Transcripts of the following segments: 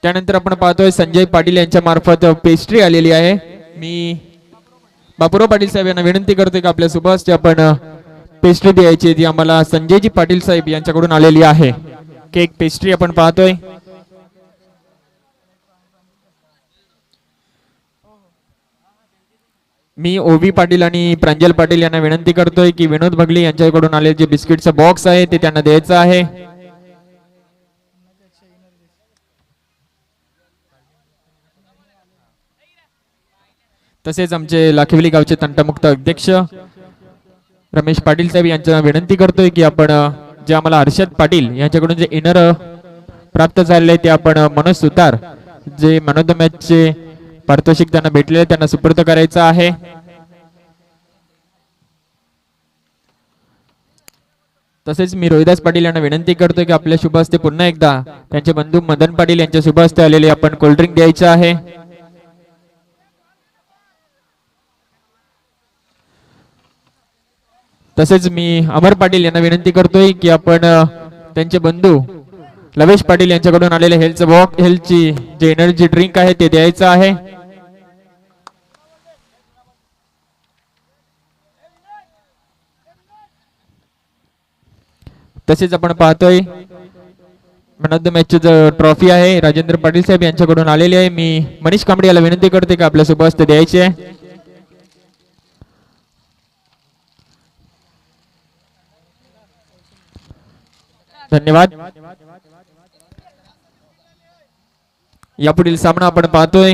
त्यानंतर आपण पाहतोय संजय पाटील यांच्या मार्फत पेस्ट्री आलेली आहे। मी बापूराव पाटील साहेब यांना विनंती करतोय की आपल्या सुभाषची आपण पेस्ट्री द्यायची ती आम्हाला संजयजी पाटील साहेब यांच्याकडून आलेली आहे। केक पेस्ट्री आपण पाहतोय। मी ओवी पाटील आणि प्रांजल पाटील यांना विनंती करतोय की विनोद भगले यांच्याकडून आलेले जे बिस्किटचा बॉक्स आहे ते त्यांना द्यायचं आहे। तसेच आमचे लाखिवली गावचे तंटमुक्त अध्यक्ष रमेश पाटील साहेब यांना विनंती करतोय की आपण जे आम्हाला हर्षद पाटील यांच्याकडून जे इनर प्राप्त झालेले ते आपण मनोज सुतार जे मॅन ऑफ द मॅच चे पारितोषिक त्यांना भेटलेले त्यांना सुपूर्द करायचं आहे। तसेच मी रोहिदास पाटील यांना विनंती करतोय की आपल्या शुभ हस्ते पुन्हा एकदा त्यांचे बंधू मदन पाटील यांच्या शुभ हस्ते आलेले आपण कोल्ड्रिंक द्यायचं आहे। तसेच मी अमर पाटील यांना विनंती करतोय की आपण त्यांचे बंधू लवेश पाटील यांच्याकडून आलेले हेल्थची जे एनर्जी ड्रिंक आहे ते द्यायचं आहे। तसेच आपण पाहतोय man of the match trophy आहे राजेंद्र पाटील साहेब यांच्याकडून आलेली आहे। मी मनीष कांबळे याला विनंती करते की आपल्या शुभ हस्ते द्यायचे आहे। धन्यवाद। यापुढील सामना आपण पाहतोय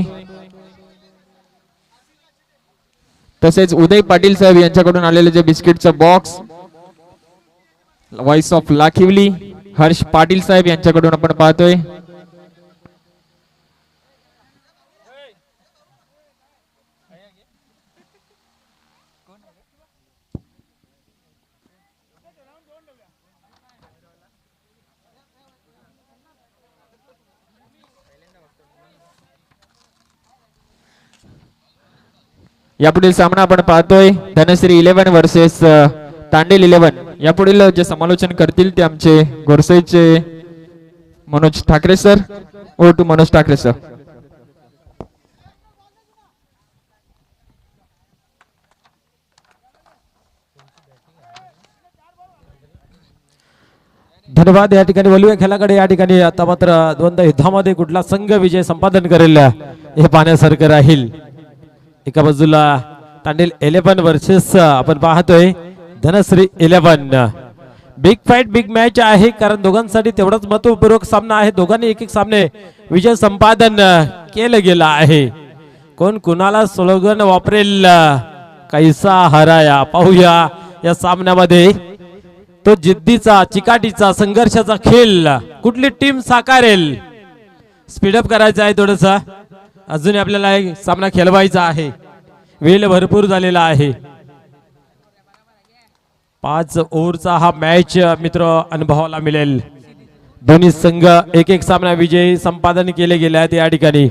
तसेच उदय पाटील साहेब यांच्याकडून आलेले जे बिस्किटचा box voice of Lakhivali Harsh Patil saheb यांच्याकडून आपण पाहतोय। यापुढील सामना आपण पाहतोय धनश्री 11 वर्सेस तांडेल 11। यापुढील जे समालोचन करतील ते आमचे गोरसईचे Manoj Thakare sir. Over to Manoj Thakare sir. धन्यवाद। या ठिकाणी वलुवे खेळाकडे या ठिकाणी आता मात्र द्वंद्व युद्धामध्ये कुठला संघ विजय संपादन करेल हे पाहण्यासारखं राहील। एका बाजूला तांडेल 11 वर्सेस आपण पाहतोय Dhanashree 11। Big fight big match आहे कारण दोघांसाठी तेवढाच महत्वपूर्ण सामना आहे। दोघांनी एक एक सामने विजय संपादन केलं गेलं आहे। कोण कुणाला स्लोगन वापरेल कैसा हराया पाहूया या सामन्यामध्ये। तो जिद्दीचा चिकाटीचा संघर्षाचा खेळ कुठली टीम साकारेल स्पीडअप करायचा आहे थोडस अजून आपल्याला सामना खेळवायचा आहे। वेळ भरपूर झालेला आहे। 5 ओव्हरचा हा मॅच मित्र अनुभवाला मिळेल। दोन्ही संघ एक एक सामना विजयी संपादन केले गेले आहेत या ठिकाणी।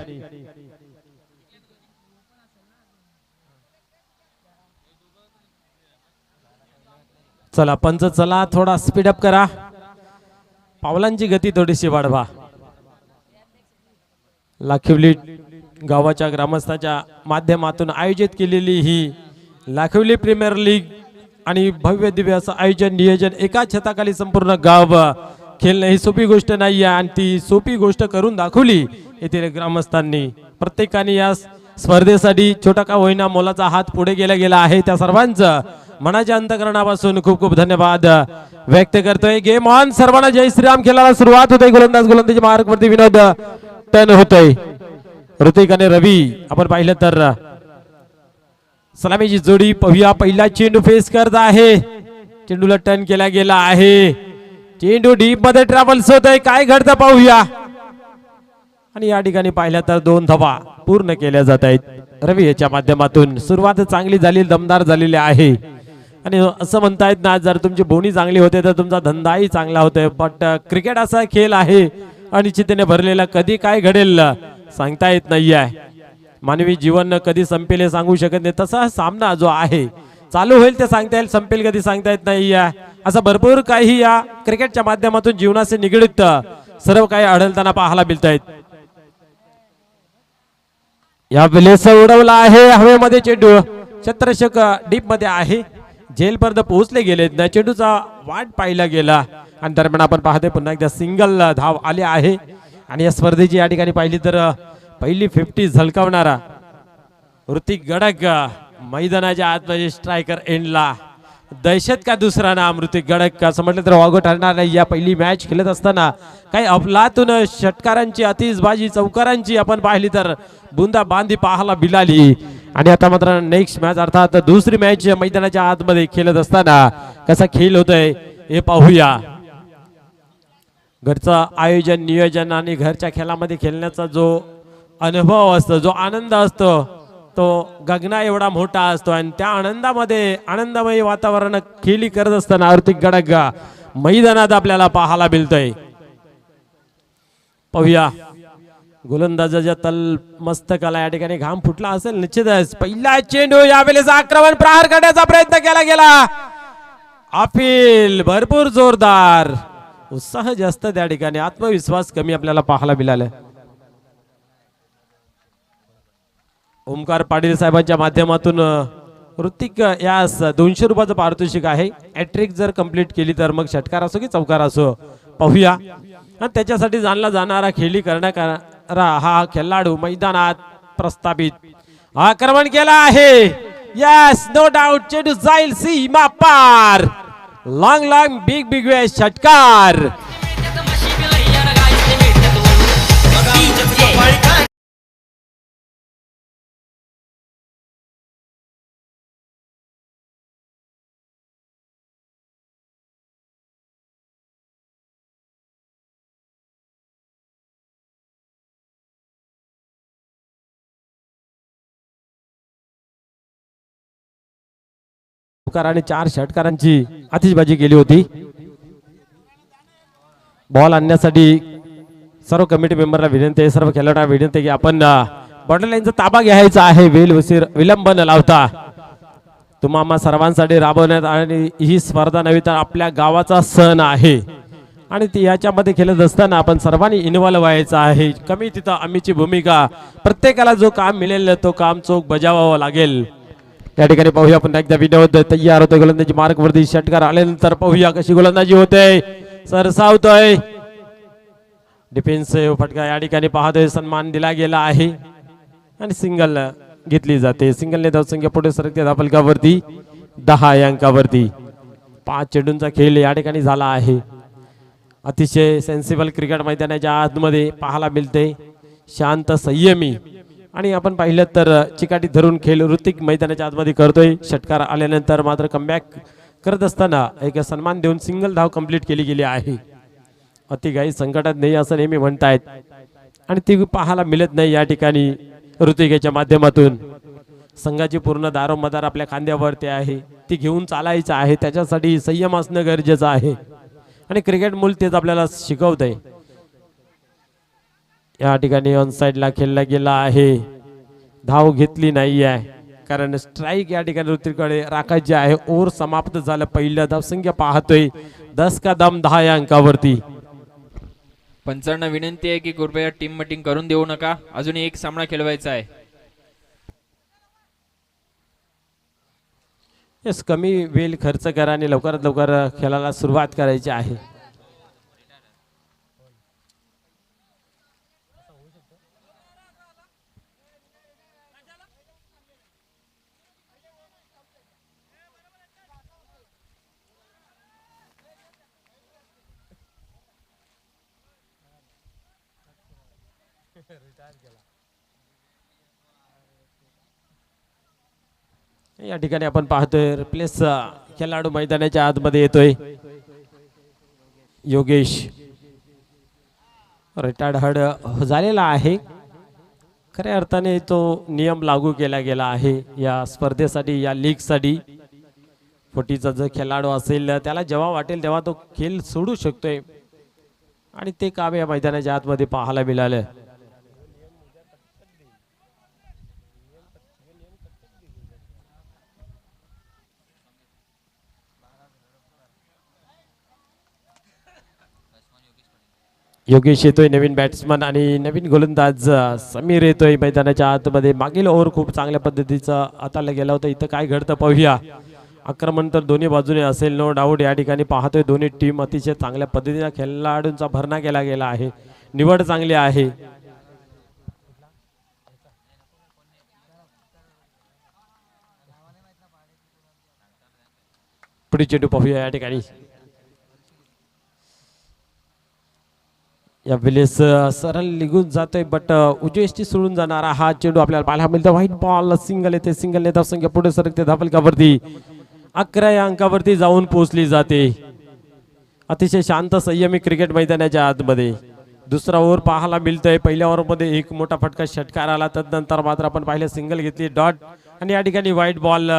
चला पंच चला थोडा स्पीडअप करा पावलांची गती थोडीशी वाढवा। लाखिवली गावाच्या ग्रामस्थांच्या माध्यमातून आयोजित केलेली ही लाखिवली प्रीमियर लीग आणि भव्य दिव्य असं आयोजन नियोजन एका छताखाली संपूर्ण गाव खेळणं ही सोपी गोष्ट नाही आहे आणि ती सोपी गोष्ट करून दाखवली येथील ग्रामस्थांनी। प्रत्येकाने या स्पर्धेसाठी छोटा का होईना मोलाचा हात पुढे गेला आहे। त्या सर्वांचं मनाच्या अंतःकरणापासून खूप खूप धन्यवाद व्यक्त करतोय। गेम ऑन सर्वांना जय श्रीराम खेळायला सुरुवात होते। गोलंदाजी मार्गवरती विनोद टर्न होतोय। ऋतिक आणि रवी आपण पाहिलं तर सलामीची जोडी पाहूया। पहिला चेंडू फेस करत आहे। चेंडूला टर्न केला गेला आहे। चेंडू डीप मध्ये ट्रॅव्हल्स होतोय काय घडतं पाहूया आणि या ठिकाणी पाहिलं तर 2 धावा पूर्ण केल्या जात आहेत। रवी याच्या माध्यमातून सुरुवात चांगली झाली दमदार झालेली आहे आणि असं म्हणतायत ना जर तुमची बोनी चांगली होते तर तुमचा धंदाही चांगला होतोय। बट क्रिकेट असा खेळ आहे अनिश्चिततेने भरलेला कधी काय घडेल सांगता येत नाहीये। मानवी जीवन कधी संपेल हे सांगू शकत नाही। तसा सामना जो आहे चालू होईल ते सांगता येईल संपेल कधी सांगता येत नाहीये। असं भरपूर काही या क्रिकेटच्या माध्यमातून जीवनाशी निगडित सर्व काही आढळताना पाहायला मिळत आहेत। या वेळेस उडवला आहे हवेमध्ये चेंडू, क्षेत्ररक्षक डीप मध्ये आहे, जेलपर्यंत पोहोचले गेले, चेंडूचा वाट पाहिला गेला आणि दरम्यान आपण पाहते पुन्हा एकदा सिंगल धाव आले आहे. आणि या स्पर्धेची या ठिकाणी पाहिली तर पहिली 50 झलकावणारा ऋतिक गडक मैदानाच्या आतमध्ये स्ट्रायकर एंडला, दहशत का दुसरा नाम ऋतिक गडक असं म्हटलं तर वागो ठरणार नाही. या पहिली मॅच खेळत असताना काही अफलातून षटकारांची आतिषबाजी चौकारांची आपण पाहिली तर बुंदा बांधी पाहायला मिळाली. आणि आता मात्र नेक्स्ट मॅच अर्थात दुसरी मॅच मैदानाच्या आतमध्ये खेळत असताना कसा खेळ होतोय हे पाहूया. घरचं आयोजन नियोजन आणि घरच्या खेळामध्ये खेळण्याचा जो अनुभव असतो, जो आनंद असतो तो गगना एवढा मोठा असतो. आणि त्या आनंदामध्ये आनंदमय वातावरण खेळी करत असताना ऋतिक गडक मैदानात आपल्याला पाहायला मिळतोय. पाहूया गोलंदाजाच्या तल मस्तकाला या ठिकाणी घाम फुटला असेल निश्चितच. पहिला चेंडू यावेळेस आक्रमण प्रहार करण्याचा प्रयत्न केला गेला, अपील भरपूर जोरदार, उत्साह जास्त त्या ठिकाणी, आत्मविश्वास कमी आपल्याला पाहायला मिळाला. ओमकार पाटील साहेबांच्या माध्यमातून ऋतिक यास 200 रुपयाचं पारितोषिक आहे. हॅट्रिक जर कंप्लीट केली तर मग षटकार असो की चौकार असो. पाहूया त्याच्यासाठी जाणला जाणारा खेळी करणारा हा खेळाडू मैदानात प्रस्थापित, आक्रमण केला आहे. यस नो डाऊट, चेंडू जाईल सीमा पार, long long big big way षटकार. आणि 4 षटकारांची आतिषबाजी केली होती. बॉल आणण्यासाठी सर्व कमिटी मेंबरला विनंती आहे, सर्व खेळाडूंना विनंती आहे की आपण बॉर्डर लाईनचा ताबा घ्यायचा आहे. वेल उशीर विलंब न लावता तुम्हा सर्वांसाठी राबवण्यात आणि ही स्पर्धा नव्हे तर आपल्या गावाचा सण आहे आणि ती याच्यामध्ये खेळत असताना आपण सर्वांनी इन्व्हॉल्व व्हायचं आहे. कमी तिथं आम्हीची भूमिका, प्रत्येकाला जो काम मिळेल तो काम चोख बजावावं लागेल. त्या ठिकाणी पाहूया पुन्हा एकदा विनोद तयार होतोय गोलंदाजी मार्क वरती, षटकार आल्यानंतर पाहूया कशी गोलंदाजी होते, सरसावतोय डिफेन्सिव्ह फटका या ठिकाणी पाहतोय, सन्मान दिला गेला आहे आणि सिंगल घेतली जाते. सिंगलने धावसंख्या पुढे सरकते धावफलकावरती 10 अंकावरती. 5 चेंडूंचा खेळ या ठिकाणी झाला आहे. अतिशय सेन्सिबल क्रिकेट मैदानाच्या आतमध्ये पाहायला मिळते, शांत संयमी आणि आपण पाहिलं तर चिकाटी धरून खेळ ऋतिक मैदानाच्या आतमध्ये करतोय. षटकार आल्यानंतर मात्र कमबॅक करत असताना एक सन्मान देऊन सिंगल धाव कंप्लीट केली गेली आहे. अतिघाई संकटात नाही असं नेहमी म्हणतायत आणि ती पाहायला मिळत नाही या ठिकाणी. ऋतिकेच्या माध्यमातून संघाची पूर्ण दारोमदार आपल्या खांद्यावरती आहे, ती घेऊन चालायचं आहे. त्याच्यासाठी संयम असणं गरजेचं आहे आणि क्रिकेट मूल तेच आपल्याला शिकवत आहे. या ठिकाणी ऑन साइडला खेळला गेला आहे, धाव घेतली नाही आहे कारण स्ट्राइक या ठिकाणी ऋतिककडे राखायची आहे. ओव्हर समाप्त झालं, पहिलं धावसंख्या पाहतोय 10 का दम 10 या अंकावरती. पंचांना विनंती आहे की कृपया टीम मीटिंग करून देऊ नका, अजून एक सामना खेळवायचा आहे. येस, कमी वेळ खर्च करा आणि लवकरात लवकर खेळाला सुरुवात करायची आहे. या ठिकाणी आपण पाहतोय रिप्लेस खेळाडू मैदानाच्या आतमध्ये येतोय. योगेश रिटायर्ड हड झालेला आहे. खऱ्या अर्थाने तो नियम लागू केला गेला आहे या स्पर्धेसाठी, या लीगसाठी. फुटीचा जो खेळाडू असेल त्याला जेव्हा वाटेल तेव्हा तो खेळ सोडू शकतोय आणि ते काम या मैदानाच्या आतमध्ये पाहायला मिळालं. योगेश येतोय नवीन बॅट्समन आणि नवीन गोलंदाज समीर येतोय मैदानाच्या आतमध्ये. मागील ओव्हर खूप चांगल्या पद्धतीचं हाताळलं गेलं होतं. इथं काय घडतं पाहूया. आक्रमण तर दोन्ही बाजूने असेल नो डाऊट. या ठिकाणी पाहतोय दोन्ही टीम अतिशय चांगल्या पद्धतीने खेळाडूंचा भरणा केला गेला आहे. निवड चांगली आहे. पुढे चेंडू पाहूया. या ठिकाणी या वेळेस सरळ निघून जातोय बट उजवेष्टी सोडून जाणारा हा चेंडू आपल्याला पाहायला मिळतो. व्हाईट बॉल सिंगल येते. सिंगल नेता संख्या पुढे सरकते धापलकावरती 11 या अंकावरती जाऊन पोहोचली जाते. अतिशय शांत संयमी क्रिकेट मैदानाच्या आतमध्ये दुसरा ओव्हर पाहायला मिळतोय. पहिल्या ओव्हरमध्ये एक मोठा फटका षटकार आला. तदनंतर मात्र आपण पाहिलं सिंगल घेतली डॉट आणि या ठिकाणी व्हाईट बॉल.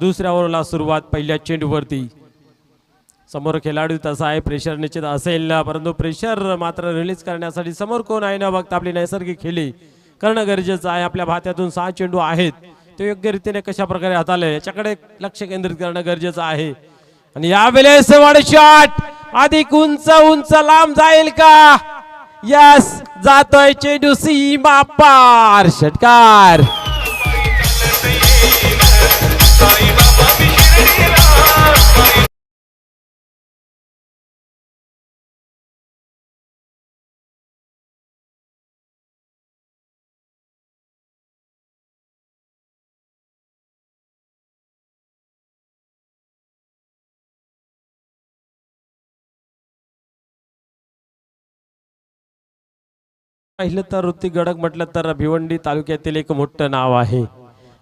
दुसऱ्या ओव्हरला सुरुवात पहिल्या चेंडूवरती. समोर खेळाडू तसा आहे. प्रेशर निश्चित असेल परंतु प्रेशर मात्र रिलीज करण्यासाठी समोर कोण आहे न बघता आपली नैसर्गिक खेळी करणं गरजेचं आहे. आपल्या भात्यातून 6 चेंडू आहेत ते योग्य रीतीने कशा प्रकारे हाताळले याच्याकडे लक्ष केंद्रित करणं गरजेचं आहे. आणि यावेळेस वन शॉट अधिक उंच उंच लांब जाईल का? यस जातोय चेंडू सीमा पार. षटकार. पाहिलं तर ऋतिक गडक म्हटलं तर भिवंडी तालुक्यातील एक मोठं नाव आहे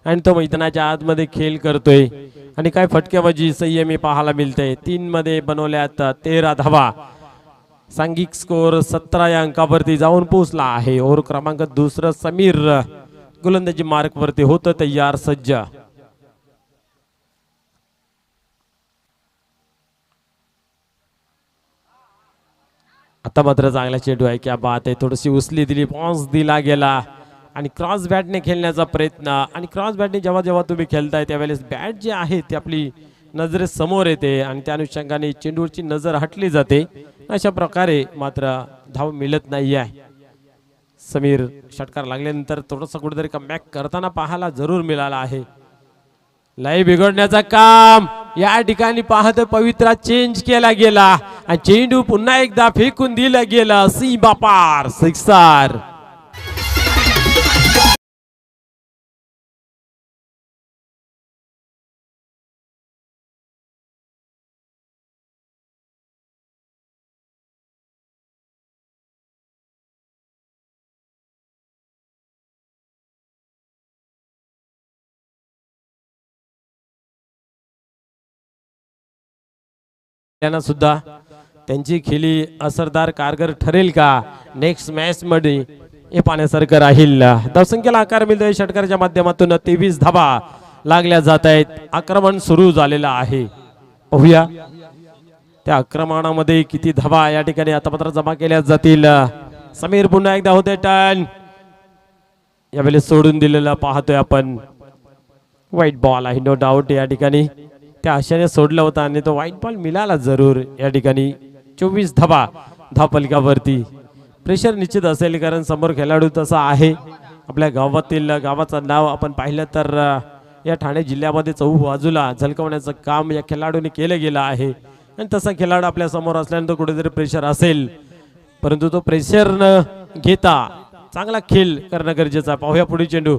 आणि तो मैदानाच्या आतमध्ये खेळ करतोय. आणि काय फटक्याबाजी संयमी पाहायला मिळते. 3 मध्ये बनवल्यात 13 धावा. सांघिक स्कोर 17 या अंकावरती जाऊन पोहोचला आहे. ओव्हर क्रमांक दुसरं समीर गोलंदाजी मार्क वरती होतं तयार सज्ज. आता मात्र चांगला चेंडू आहे. क्या बात आहे. थोडीशी उचली दिली बॉन्स दिला गेला आणि क्रॉस बॅटने खेळण्याचा प्रयत्न. आणि क्रॉस बॅटने जेव्हा जेव्हा तुम्ही खेळताय त्यावेळेस बॅट जी आहे ती आपली नजरेसमोर येते आणि त्या अनुषंगाने चेंडूवरची नजर हटली जाते. अशा प्रकारे मात्र धाव मिळत नाही आहे. समीर षटकार लागल्यानंतर थोडंसं कुठेतरी कमबॅक करताना पाहायला जरूर मिळाला आहे. लय बिघडण्याचं काम या ठिकाणी पाहतो. पवित्रा चेंज केला गेला आणि चेंडू पुन्हा एकदा फेकून दिला गेला. सीमा पार. सिक्सर. त्यांना सुद्धा त्यांची खेळी असरदार कारगर ठरेल का नेक्स्ट मॅच मध्ये हे पाहण्यासारखं राहील. धावसंख्येला आकार मिळतोय. षटकाराच्या माध्यमातून 23 धावा लागल्या जात आहेत. आक्रमण सुरू झालेलं आहे. पाहूया त्या आक्रमणामध्ये किती धावा या ठिकाणी आता मात्र जमा केल्या जातील. समीर पुन्हा एकदा होते टर्न. यावेळेस सोडून दिलेला पाहतोय आपण. व्हाईट बॉल आहे नो डाऊट. या ठिकाणी त्या आशेने सोडलं होतं आणि तो व्हाईट बॉल मिळाला जरूर. या ठिकाणी 24 धावा धावफलकावरती. प्रेशर निश्चित असेल कारण समोर खेळाडू तसा आहे. आपल्या गावाचं नाव आपण पाहिलं तर या ठाणे जिल्ह्यामध्ये चहूबाजूला झलकवण्याचं काम या खेळाडूने केलं गेलं आहे. आणि तसा खेळाडू आपल्या समोर असल्यानंतर कुठेतरी प्रेशर असेल परंतु तो प्रेशर न घेता चांगला खेळ करणं गरजेचं आहे. पाहूया पुढे चेंडू.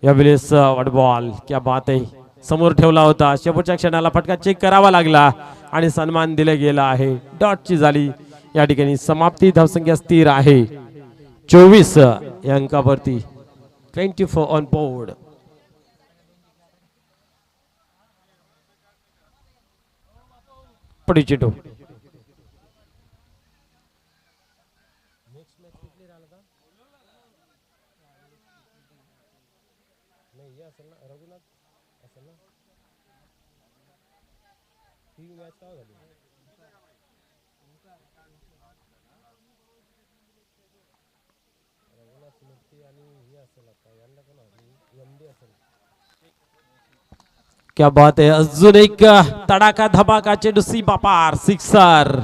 यावेळेस व्हाईट बॉल. क्या बात आहे. समोर ठेवला होता. शेवटच्या क्षणाला फटका चेक करावा लागला आणि सन्मान दिला गेला आहे. डॉटची झाली. या ठिकाणी समाप्ती. धावसंख्या स्थिर आहे 24 या अंकावरती. 24 ऑन बोर्ड. पुढे चेंडू. क्या बात आहे. अजून एक तडाखा धमाका चेंडू सीमा पार. सिक्सर.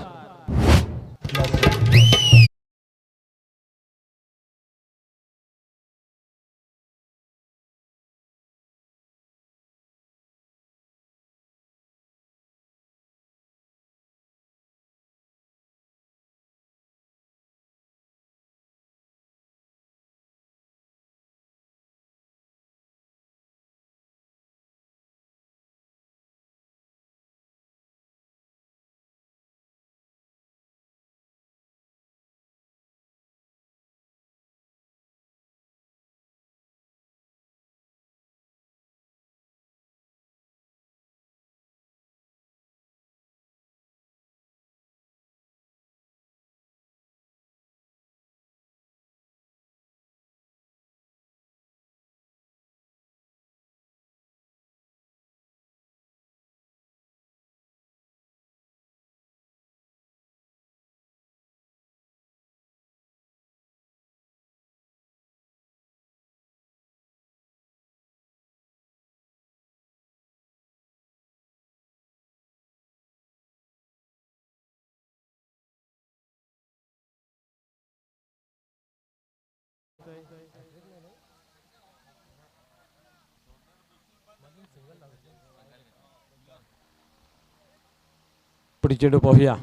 पुढे चेंडू पाहूया.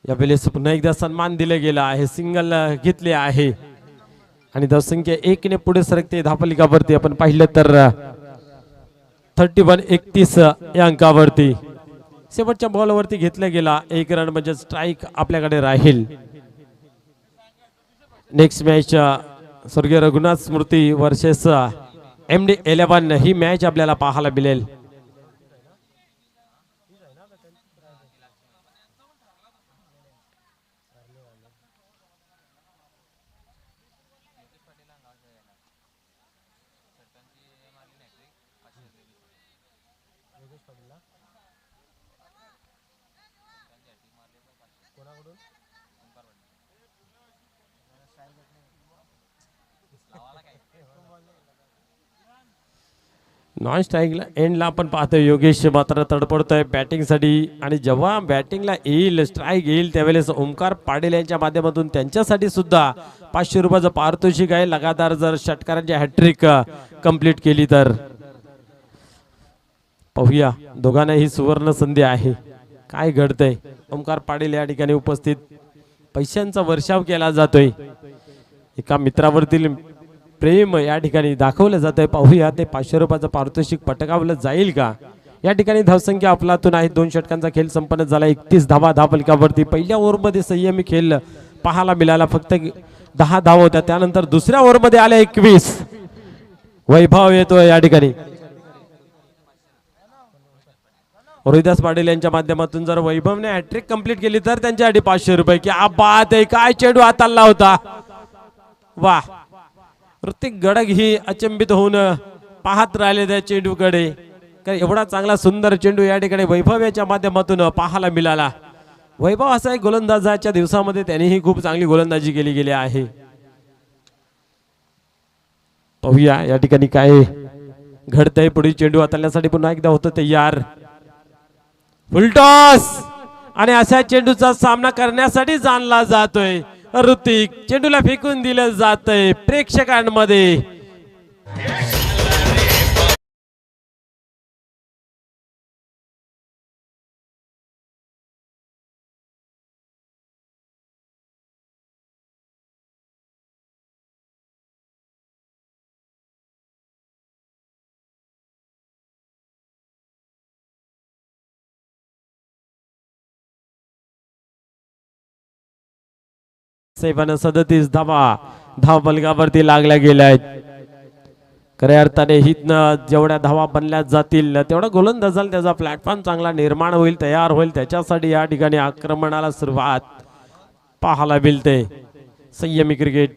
या वेळेस पुन्हा एकदा सन्मान दिला गेला आहे. सिंगल घेतले आहे आणि धावसंख्या 1 ने पुढे सरकते धापलिकावरती. आपण पाहिलं तर 31-31 या अंकावरती शेवटच्या बॉलवरती घेतला गेला. 1 रन म्हणजे स्ट्राईक आपल्याकडे राहील. नेक्स्ट मॅच स्वर्गीय रघुनाथ स्मृती वर्सेस MD11 ही मॅच आपल्याला पाहायला मिळेल. नॉन स्ट्राईकला एंडला आपण पाहतोय योगेश मात्र तडपडतोय बॅटिंगसाठी. आणि जेव्हा बॅटिंगला येईल स्ट्राईक येईल त्यावेळेस ओमकार पाटील यांच्या माध्यमातून त्यांच्यासाठी सुद्धा 500 रुपयाचं पारितोषिक आहे. लगातार जर षटकारांची हॅट्रिक कंप्लीट केली तर. पाहूया दोघांनाही सुवर्ण संधी आहे. काय घडतंय. ओमकार पाटील या ठिकाणी उपस्थित. पैशांचा वर्षाव केला जातोय. एका मित्रावरतील प्रेम या ठिकाणी दाखवलं जात आहे. पाहूया ते 500 रुपयाचं पारितोषिक पटकावलं जाईल का. या ठिकाणी धावसंख्या आपलातून आहे. 2 षटकांचा खेळ संपन्न झाला. 31 धावा धावफलकावरती. पहिल्या ओव्हरमध्ये संयमी खेळ पाहायला मिळाला. फक्त 10 धावा होत्या. त्यानंतर दुसऱ्या ओव्हरमध्ये आल्या 21. वैभव येतोय या ठिकाणी. रोहिदास पाटील यांच्या माध्यमातून जर वैभवने हॅट्रिक कंप्लीट केली तर त्यांच्यासाठी 500 रुपये. की बात आहे. काय चेंडू हाताळला होता. वा. ऋतिक गडग ही अचंबित होऊन पाहत राहिले त्या चेंडूकडे. कारण एवढा चांगला सुंदर चेंडू या ठिकाणी वैभव याच्या माध्यमातून पाहायला मिळाला. वैभव असा एक गोलंदाजाच्या दिवसामध्ये त्यांनीही खूप चांगली गोलंदाजी केली गेली आहे. पाहूया या ठिकाणी काय घडतंय. पुढील चेंडू हाताळण्यासाठी पुन्हा एकदा होतं तयार. फुलटॉस आणि अशा चेंडूचा सामना करण्यासाठी जाणला जातोय ऋतिक. चेंडूला फेकून दिलं जातंय प्रेक्षकांमध्ये. सैफानं 37 धावा धावफलकावरती लागल्या गेल्या आहेत. खऱ्या अर्थाने हितनं जेवढ्या धावा बनल्या जातील तेवढा गोलंदाजाला त्याचा प्लॅटफॉर्म चांगला निर्माण होईल, तयार होईल. त्याच्यासाठी या ठिकाणी आक्रमणाला सुरुवात पाहायला मिळते. संयमी क्रिकेट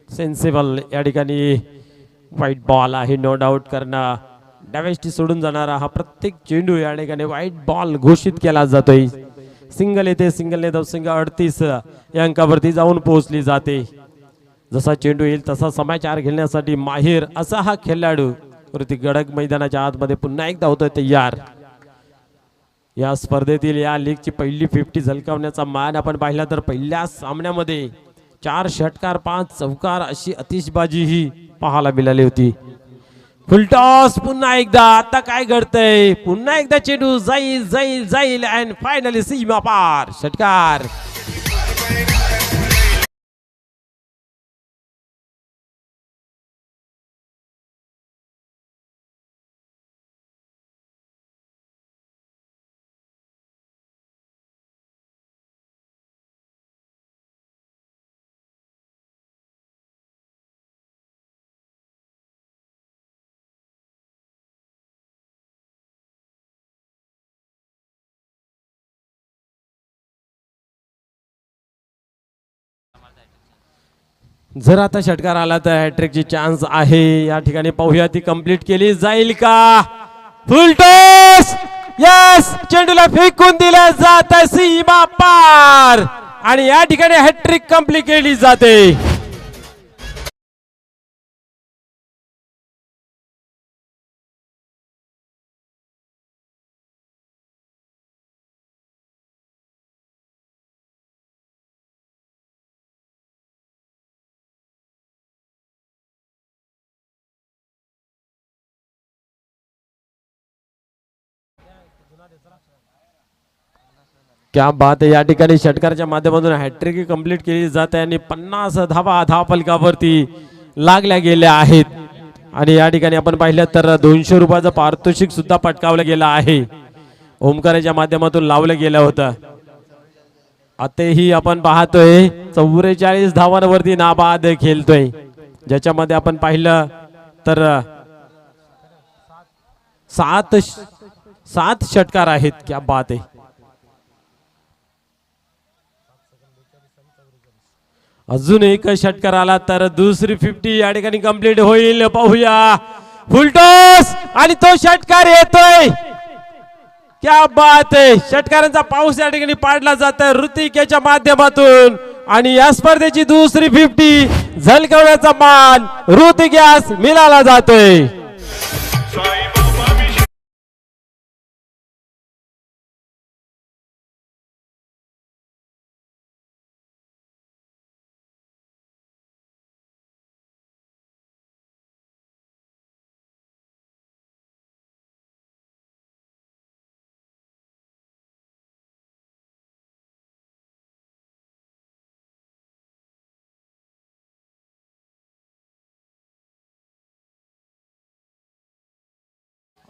सेन्सिबल या ठिकाणी व्हाईट बॉल आहे नो डाऊट. करणं डावेष्टी सोडून जाणारा हा प्रत्येक चेंडू या ठिकाणी व्हाईट बॉल घोषित केला जातोय. सिंगल येते. सिंगलने धावसंख्या 38 या अंकावरती जाऊन पोहोचली जाते. जसा चेंडू येईल तसा समाचार घेण्यासाठी माहिर असा हा खेळाडू ऋतिक गडग मैदानाच्या आतमध्ये पुन्हा एकदा होतोय तयार. या स्पर्धेतील या लीगची पहिली 50 झलकावण्याचा मान आपण पाहिला तर पहिल्या सामन्यामध्ये 4 षटकार 5 चौकार अशी आतिषबाजी ही पाहायला मिळाली होती. फुलटॉस पुन्हा एकदा. आता काय घडतंय. पुन्हा एकदा चेंडू जाईल जाईल जाईल अँड फायनली सीमा पार. षटकार. जर आता षटकार आला तर हॅट्रिकची चान्स आहे. या ठिकाणी पाहूया ती कंप्लीट केली जाईल का. फुल टॉस. यस. चेंडूला फेकून दिलं जात सीमा पार आणि या ठिकाणी हॅट्रिक कंप्लीट केली जाते. क्या बात आहे, या ठिकाणी षटकाराच्या माध्यमातून हॅट्रिक कंप्लीट केली जाते आणि 50 धावा धावफलकावरती लागल्या गेल्या आहेत. आणि या ठिकाणी आपण पाहिलं तर 200 रुपयाचं पारितोषिक सुद्धा पटकावलं गेलं आहे, ओमकाराच्या माध्यमातून लावलं गेलं होतं. आताही आपण पाहतोय 44 धावांवरती नाबाद खेळतोय, ज्याच्यामध्ये आपण पाहिलं तर 7 षटकार आहेत. क्या बात आहे. अजून एक षटकार आला तर दुसरी 50 या ठिकाणी कंप्लीट होईल. पाहूया फुलटॉस आणि तो षटकार येतोय. क्या बात आहे, षटकारांचा पाऊस या ठिकाणी पाडला जातोय ऋतिक याच्या माध्यमातून. आणि या स्पर्धेची दुसरी 50 झलकवण्याचा मान ऋतिक यास मिळाला जातोय.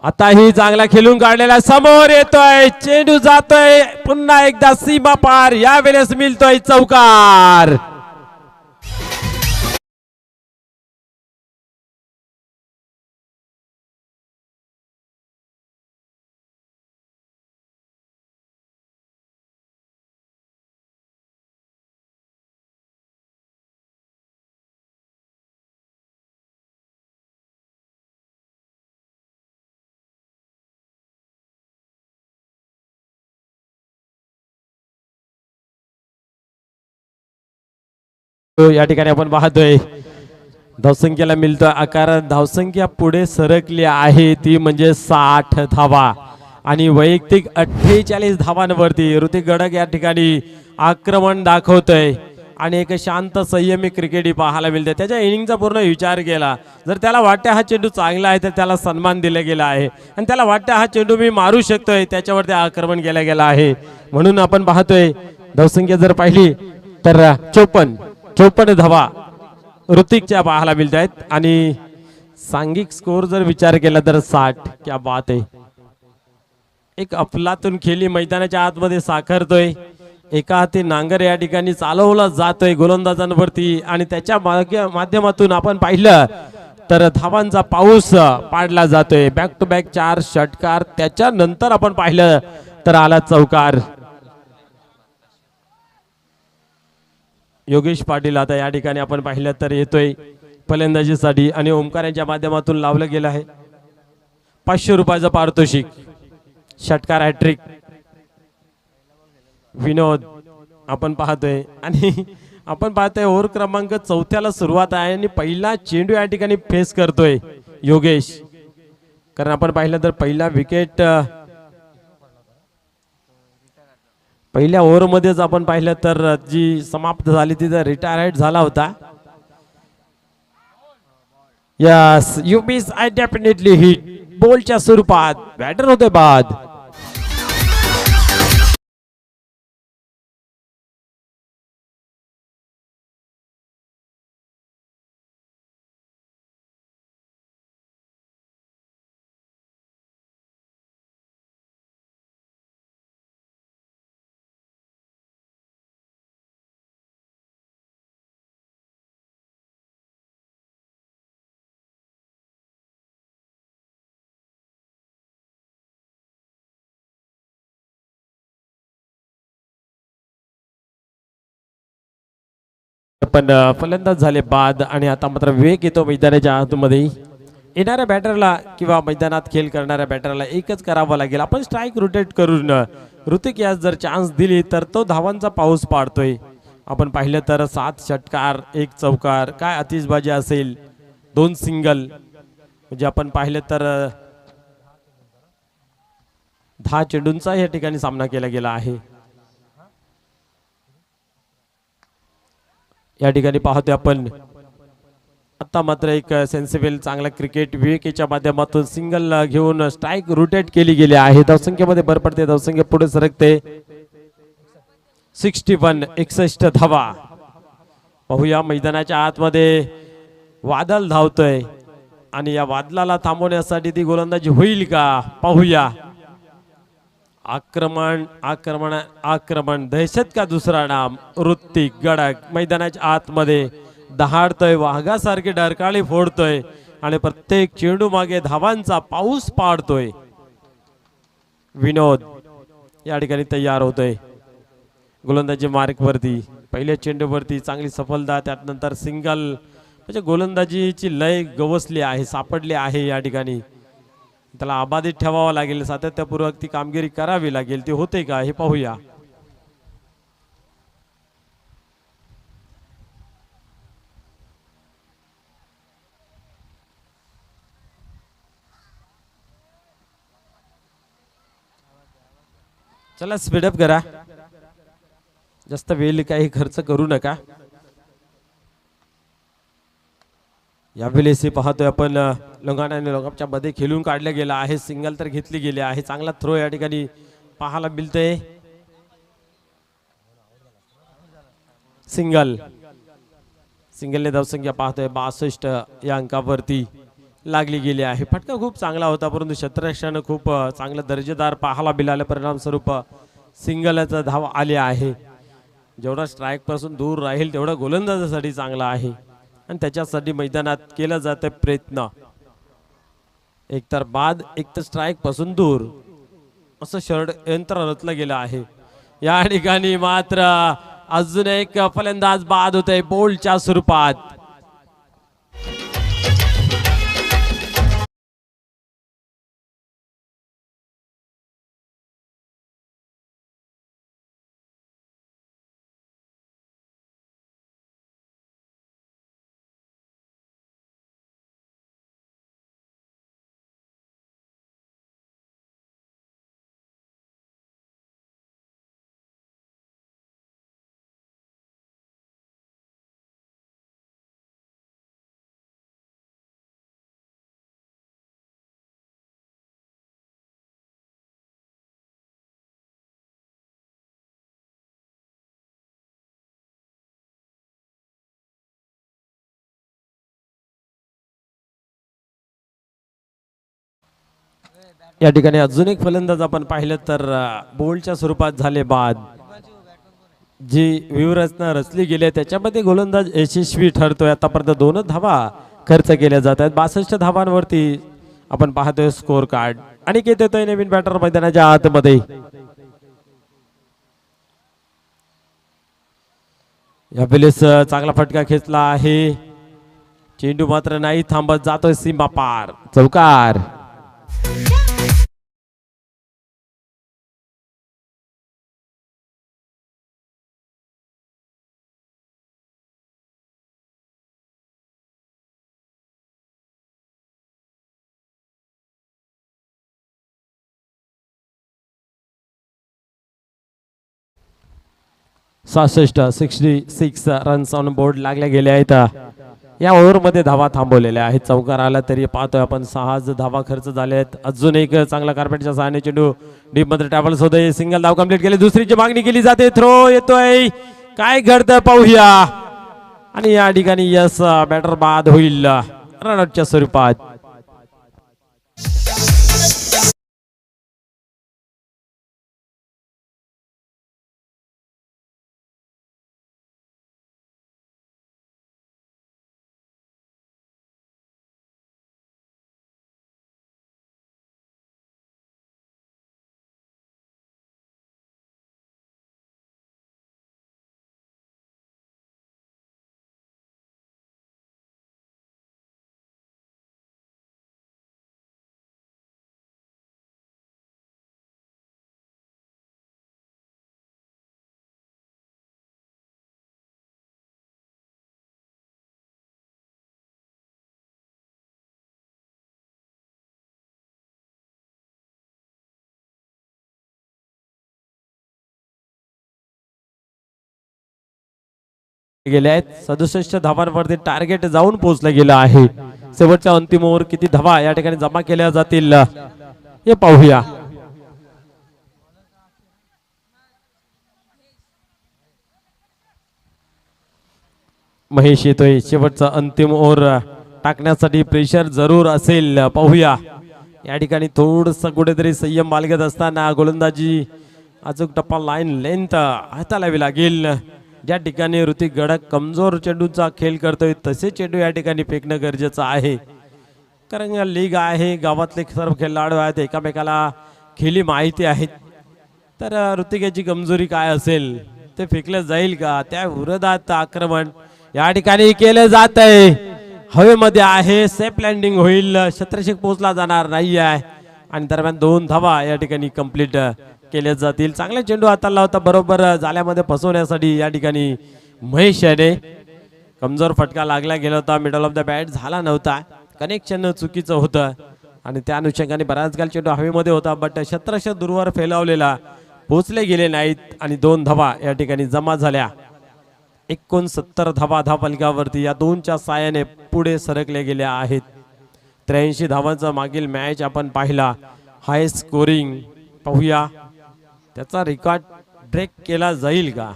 आता ही चांगला खेळून काढलेला समोर येतोय, चेंडू जातोय पुन्हा एकदा सीमा पार, यावेळेस मिळतोय चौकार. या ठिकाणी आपण पाहतोय धावसंख्येला मिळतोय आकार. धावसंख्या पुढे सरकली आहे ती म्हणजे 60 धावा आणि वैयक्तिक 48 धावांवरती ऋतिक गडक या ठिकाणी आक्रमण दाखवतोय. आणि एक शांत संयमी क्रिकेट ही पाहायला मिळते. त्याच्या इनिंगचा पूर्ण विचार केला, जर त्याला वाटते हा चेंडू चांगला आहे तर त्याला सन्मान दिला गेला आहे, आणि त्याला वाटते हा चेंडू मी मारू शकतोय त्याच्यावरती आक्रमण केलं गेलं आहे. म्हणून आपण पाहतोय धावसंख्या जर पाहिली तर 54 धावा ऋतिकच्या पाहायला मिळत आहेत. आणि सांघिक स्कोर जर विचार केला तर 60. क्या बात आहे, एक अफलातून खेळी मैदानाच्या आतमध्ये साकारतोय. एका हाती नांगर या ठिकाणी चालवला जातोय गोलंदाजांवरती आणि त्याच्या माध्यमातून आपण पाहिलं तर धावांचा पाऊस पाडला जातोय. बॅक टू बॅक 4 षटकार, त्याच्यानंतर आपण पाहिलं तर आला चौकार. योगेश पाटील आता या ठिकाणी आपण पाहिलं तर येतोय फलंदाजीसाठी आणि ओमकारांच्या माध्यमातून लावलं गेलं आहे 500 रुपयाचं पारितोषिक. षटकार हॅट्रिक विनोद आपण पाहतोय. आणि आपण पाहतोय ओव्हर क्रमांक 4 सुरुवात आहे आणि पहिला चेंडू या ठिकाणी फेस करतोय योगेश. कारण आपण पाहिलं तर पहिला विकेट पहिल्या ओव्हर मध्येच आपण पाहिलं तर जी समाप्त झाली तिथं रिटायर्ड झाला होता. Yes, you miss I definitely hit. बॉलच्या स्वरूपात बॅटर होते बाद. पण फलंदाज झाले बाद आणि आता मात्र वेग येतो मैदानाच्या आतमध्ये. येणाऱ्या बॅटरला किंवा मैदानात खेळ करणाऱ्या बॅटरला एकच करावं लागेल, आपण स्ट्राईक रोटेट करून ऋतिक यास जर चान्स दिली तर तो धावांचा पाऊस पाडतोय. आपण पाहिलं तर 7 षटकार 1 चौकार, काय आतिषबाजी असेल, 2 सिंगल, म्हणजे आपण पाहिलं तर 10 चेंडूंचा या ठिकाणी सामना केला गेला आहे. या ठिकाणी पाहतोय आपण आता मात्र एक सेन्सिबल चांगला क्रिकेट विकेच्या माध्यमातून सिंगल घेऊन स्ट्राईक रोटेट केली गेली आहे. धावसंख्येमध्ये भर पडते, धावसंख्या पुढे सरकते. 61 धावा. पाहूया मैदानाच्या आतमध्ये वादळ धावतोय आणि या वादळाला थांबवण्यासाठी ती गोलंदाजी होईल का पाहूया. आक्रमण आक्रमण आक्रमण, दहशत का दुसरा नाम. ऋत्विक गडक मैदानाच्या आतमध्ये दहाडतोय, वाघासारखे डरकाळी फोडतोय आणि प्रत्येक चेंडू मागे धावांचा पाऊस पाडतोय. विनोद या ठिकाणी तयार होतोय गोलंदाजी मार्क वरती. पहिल्या चेंडूवरती चांगली सफलता, त्यानंतर सिंगल. म्हणजे गोलंदाजीची लय गवसली आहे, सापडली आहे या ठिकाणी. त्याला अबाधित ठेवावा लागेल, सातत्यपूर्वक ती कामगिरी करावी लागेल. ती होते का हे पाहूया. चला स्पीडअप करा, जास्त वेळ काही खर्च करू नका. यावेळेस पाहतोय आपण लोंगाणा आणि लोंगापच्या मध्ये खेळून काढल्या गेला आहे. सिंगल तर घेतली गेली आहे. चांगला थ्रो या ठिकाणी पाहायला मिळतोय. सिंगल सिंगलने धावसंख्या पाहतोय 62 या अंकावरती लागली गेली आहे. फटका खूप चांगला होता, परंतु क्षेत्ररक्षण खूप चांगलं दर्जेदार पाहायला मिळालं. परिणाम स्वरूप सिंगलचा धाव आले आहे. जेवढा स्ट्राईक पासून दूर राहील तेवढा गोलंदाजासाठी चांगला आहे आणि त्याच्यासाठी मैदानात केला जाते प्रयत्न. एकतर बाद एकतर स्ट्राईक पासून दूर असं षडयंत्र रचलं गेलं आहे. या ठिकाणी मात्र अजून एक फलंदाज बाद होतोय बोल्डच्या स्वरूपात. या ठिकाणी अजून एक फलंदाज आपण पाहिलं तर बोल्डच्या स्वरूपात झाले बाद. जी व्यूहरचना रचली गेली त्याच्यामध्ये गोलंदाज यशस्वी ठरतोय. आतापर्यंत 2 धावा खर्च केल्या जात आहेत. 62 धावांवरती आपण पाहतोय स्कोर कार्ड. आणि येत येतोय नवीन बॅटर मैदानाच्या आतमध्ये. या वेळेस चांगला फटका खेचला आहे. चेंडू मात्र नाही थांबत, जातोय सीमा पार. चौकार. सहासष्ट 66 रन्स ऑन बोर्ड लागल्या गेले आहेत. या ओव्हरमध्ये धावा थांबवलेल्या आहेत. चौकार आला तरी पाहतोय आपण 6 धावा खर्च झाले आहेत. अजून एक चांगला कार्पेटच्या सहाय्याने चेंडू डीप मध्ये टॅबल्स होतोय. सिंगल धाव कंप्लीट केली. दुसरीची मागणी केली जाते. थ्रो येतोय, काय घडतं पाहूया. आणि या ठिकाणी यस बॅटर बाद होईल रनआउटच्या स्वरूपात. गेले आहेत 67 धावांवरती टार्गेट जाऊन पोहोचलं गेलं आहे. शेवटच्या अंतिम ओव्हर किती धावा या ठिकाणी जमा केल्या जातील हे पाहूया. महेश येतोय शेवटचा अंतिम ओव्हर टाकण्यासाठी. प्रेशर जरूर असेल, पाहूया. या ठिकाणी थोडस कुठेतरी संयम बाळगत असताना गोलंदाजी अचूक टप्पा लाईन लेंथ हाताळावी लागेल. ज्या ठिकाणी ऋतिक गडक कमजोर चेंडूचा खेळ करतोय तसे चेंडू या ठिकाणी फेकणं गरजेचं आहे. कारण लीग आहे, गावातले सर्व खेळाडू आहेत, एकामेकाला खेळी माहिती आहेत. तर ऋतिक याची कमजोरी काय असेल ते फेकलं जाईल का, त्या विरोधात आक्रमण या ठिकाणी केलं जात आहे. हवेमध्ये आहे, सेफ लँडिंग होईल, शतरक्षक पोहोचला जाणार नाही आहे. आणि दरम्यान 2 धावा या ठिकाणी कंप्लीट केल्या जातील. चांगला चेंडू हाताळला होता, बरोबर जाल्यामध्ये फसवण्यासाठी या ठिकाणी महेश याने कमजोर फटका लागला गेला होता. मिडल ऑफ द बॅट झाला नव्हता, कनेक्शन चुकीचं होतं आणि त्या अनुषंगाने बराच काल चेंडू हवेमध्ये होता. बट शतरक्षक दूरवर फैलावलेला पोहोचले गेले नाहीत आणि 2 धावा या ठिकाणी जमा झाल्या. 69 धावा धावफलकावरती या 2च्या साहाय्याने पुढे सरकले गेल्या आहेत. 83 धावांचा मागील मॅच आपण पाहिला, हाय स्कोरिंग. पाहूया त्याचा रेकॉर्ड ब्रेक केला जाईल का.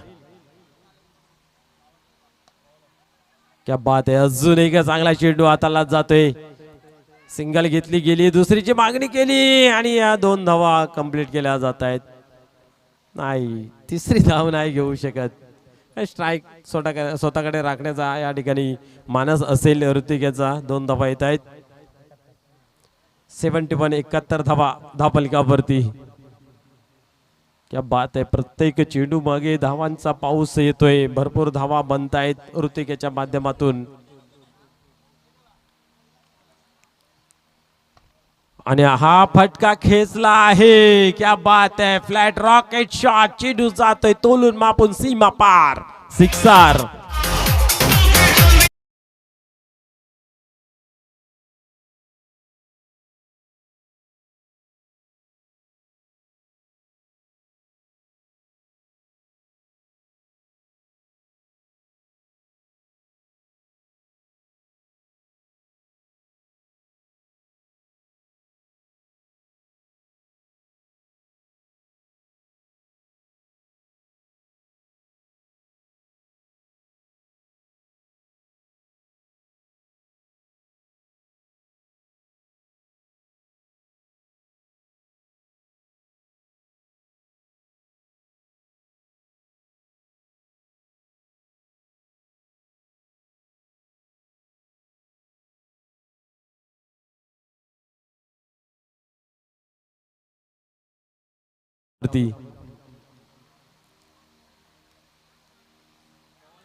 क्या बात आहे, अजून एक चांगला चेंडू हाताला जातोय. सिंगल घेतली गेली, दुसरीची मागणी केली आणि या 2 धावा कंप्लीट केल्या जात आहेत. नाही, तिसरी धाव नाही घेऊ शकत. स्ट्राईक स्वतःकडे राखण्याचा या ठिकाणी मानस असेल ऋतिक याचा. 2 धावा येत आहेत. 71 धावा धावफलकावरती. क्या बात आहे, प्रत्येक चेंडू मागे धावांचा पाऊस येतोय. भरपूर धावा बनतायत ऋतिक याच्या माध्यमातून. आणि हा फटका खेचला आहे. क्या बात आहे, फ्लॅट रॉकेट शॉट, चेंडू जातोय तोलून मापून सीमा पार, सिक्सर.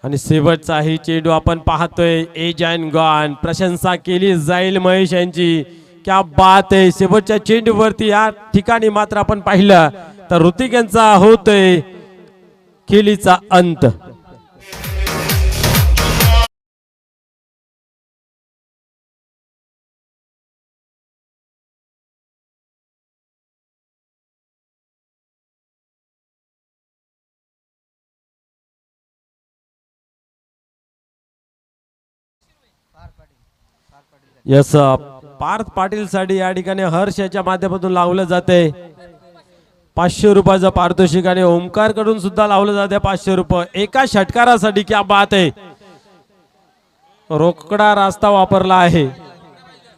आणि शेवटचाही चेंडू आपण पाहतोय. एज अँड गॉन, प्रशंसा केली जाईल महेश यांची. क्या बात आहे, शेवटच्या चेंडूवरती या ठिकाणी मात्र आपण पाहिलं तर ऋतिक यांचा होतोय खेळीचा अंत. यस, पार्थ पाटील साठी या ठिकाणी हर्ष याच्या माध्यमातून लावलं जाते 500 रुपयाचं पारितोषिक आणि ओमकार कडून सुद्धा लावलं जाते 500 रुपये एका षटकारासाठी. क्या बात आहे, रोकडा रास्ता वापरला आहे.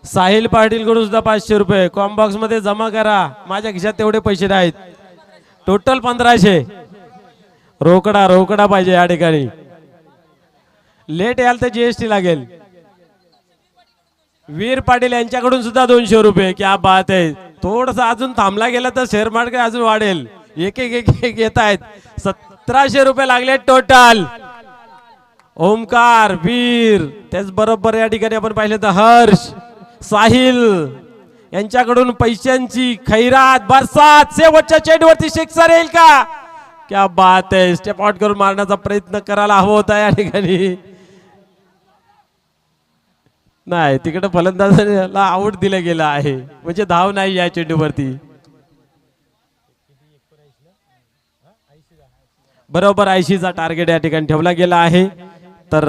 साहिल पाटील कडून सुद्धा 500 रुपये कॉम्बॉक्स मध्ये जमा करा. माझ्या खिशात तेवढे पैसे नाहीत. टोटल 1500. रोकडा रोकडा पाहिजे या ठिकाणी. लेट याल तर जीएसटी लागेल. वीर पाटील यांच्याकडून सुद्धा 200 रुपये. क्या बात आहे, थोडस अजून थांबला गेला तर शेअर मार्केट अजून वाढेल. एक एक एक येत आहेत. 1700 रुपये लागले टोटल. ओमकार, वीर, त्याच बरोबर या ठिकाणी आपण पाहिलं तर हर्ष, साहिल यांच्याकडून पैशांची खैरात बरसात. शेवटच्या चेंडूवरती सिक्सर येईल का. क्या बात आहे, स्टेप आउट करून मारण्याचा प्रयत्न करायला हवा होता या ठिकाणी. नाही, तिकडे फलंदाजाला आउट दिलं गेलं आहे, म्हणजे धाव नाही या चेंडूवरती. बरोबर 80चा टार्गेट या ठिकाणी ठेवला गेला आहे. तर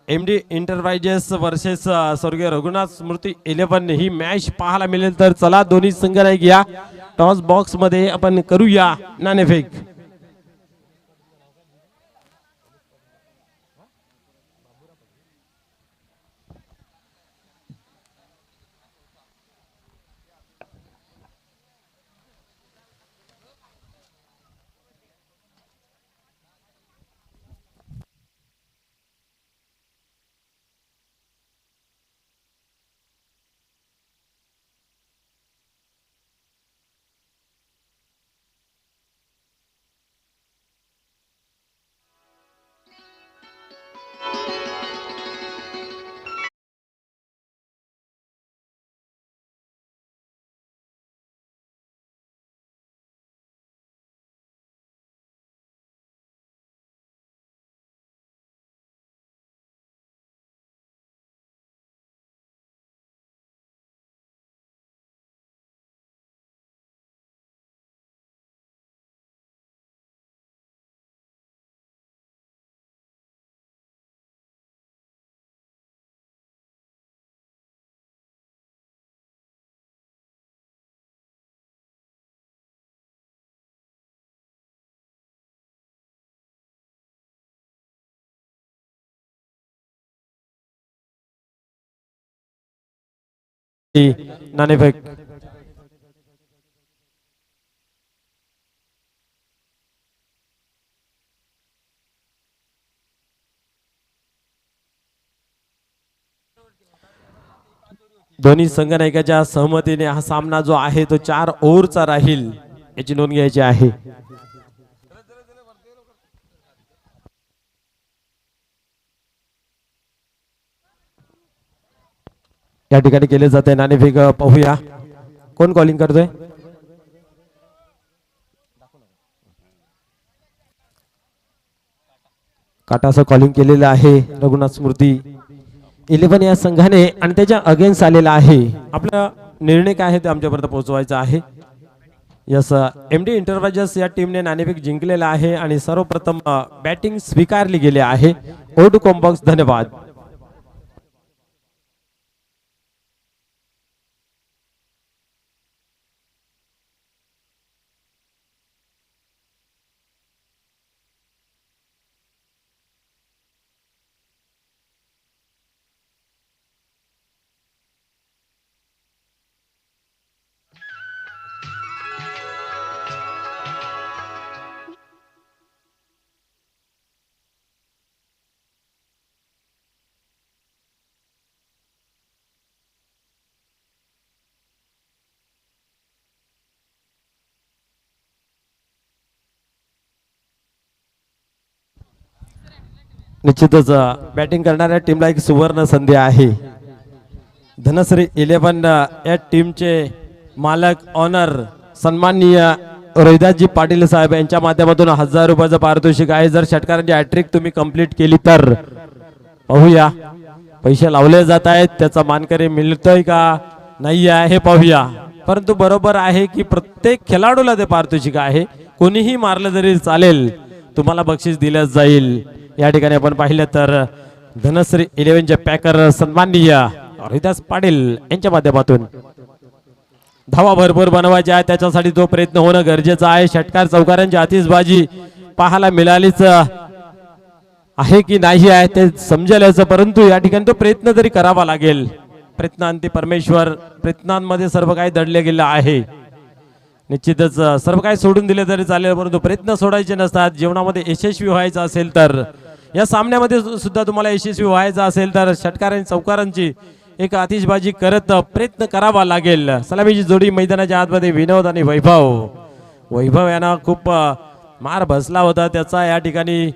MD इंटरप्राइजेस वर्सेस स्वर्गीय रघुनाथ स्मृती 11 ही मॅच पाहायला मिळेल. तर चला दोन्ही संघ नाही घ्या, टॉस बॉक्स मध्ये आपण करूया नाणेफेक. नाणेफेक. दोन्ही संघनायकाच्या सहमतीने हा सामना जो आहे तो 4 ओव्हरचा राहील याची नोंद घ्यायची आहे. या ठिकाणी केले जाते नाणेफेक. पाहूया कोण कॉलिंग करतोय. काटाचं कॉलिंग केलेलं आहे रघुनाथ स्मृती 11 या संघाने आणि त्याच्या अगेन्स्ट आलेला आहे. आपला निर्णय काय आहे ते आमच्यापर्यंत पोहोचवायचा आहे. यस, MD इंटरप्राइजेस या टीमने नाणेफेक जिंकलेला आहे आणि सर्वप्रथम बॅटिंग स्वीकारली गेली आहे. ओ टू कॉम्बॉक्स धन्यवाद. निश्चितच बॅटिंग करणाऱ्या टीमला एक सुवर्ण संधी आहे. धनश्री 11 या टीमचे मालक ऑनर सन्माननीय रोहिदासजी पाटील साहेब यांच्या माध्यमातून 1000 रुपयाचं पारितोषिक आहे. जर षटकारांची हॅट्रिक तुम्ही कंप्लीट केली तर पाहूया पैसे लावले जात आहेत, त्याचा मानकरी मिळतोय का नाही आहे हे पाहूया. परंतु बरोबर आहे की प्रत्येक खेळाडूला ते पारितोषिक आहे. कोणीही मारलं जरी चालेल, तुम्हाला बक्षीस दिलं जाईल. या ठिकाणी आपण पाहिलं तर धनश्री 11चे पॅकर सन्माननीय रोहिदास पाटील यांच्या माध्यमातून धावा भरपूर बनवायच्या आहे, त्याच्यासाठी तो प्रयत्न होणं गरजेचं आहे. षटकार चौकारांची आतिषबाजी पाहायला मिळालीच आहे की नाही आहे ते समजेल याचं, परंतु या ठिकाणी तो प्रयत्न तरी करावा लागेल. प्रयत्नांती परमेश्वर, प्रयत्नांमध्ये सर्व काही दडले गेलं आहे. निश्चितच सर्व काही सोडून दिले तरी चालेल, परंतु प्रयत्न सोडायचे नसतात. जीवनामध्ये यशस्वी व्हायचं असेल तर, या सामन्यामध्ये सुद्धा तुम्हाला यशस्वी व्हायचं असेल तर षटकारांची चौकारांची एक आतिषबाजी करत प्रयत्न करावा लागेल. सलामीची जोडी मैदानाच्या आतमध्ये विनोद आणि वैभव यांना खूप मार बसला होता, त्याचा या ठिकाणी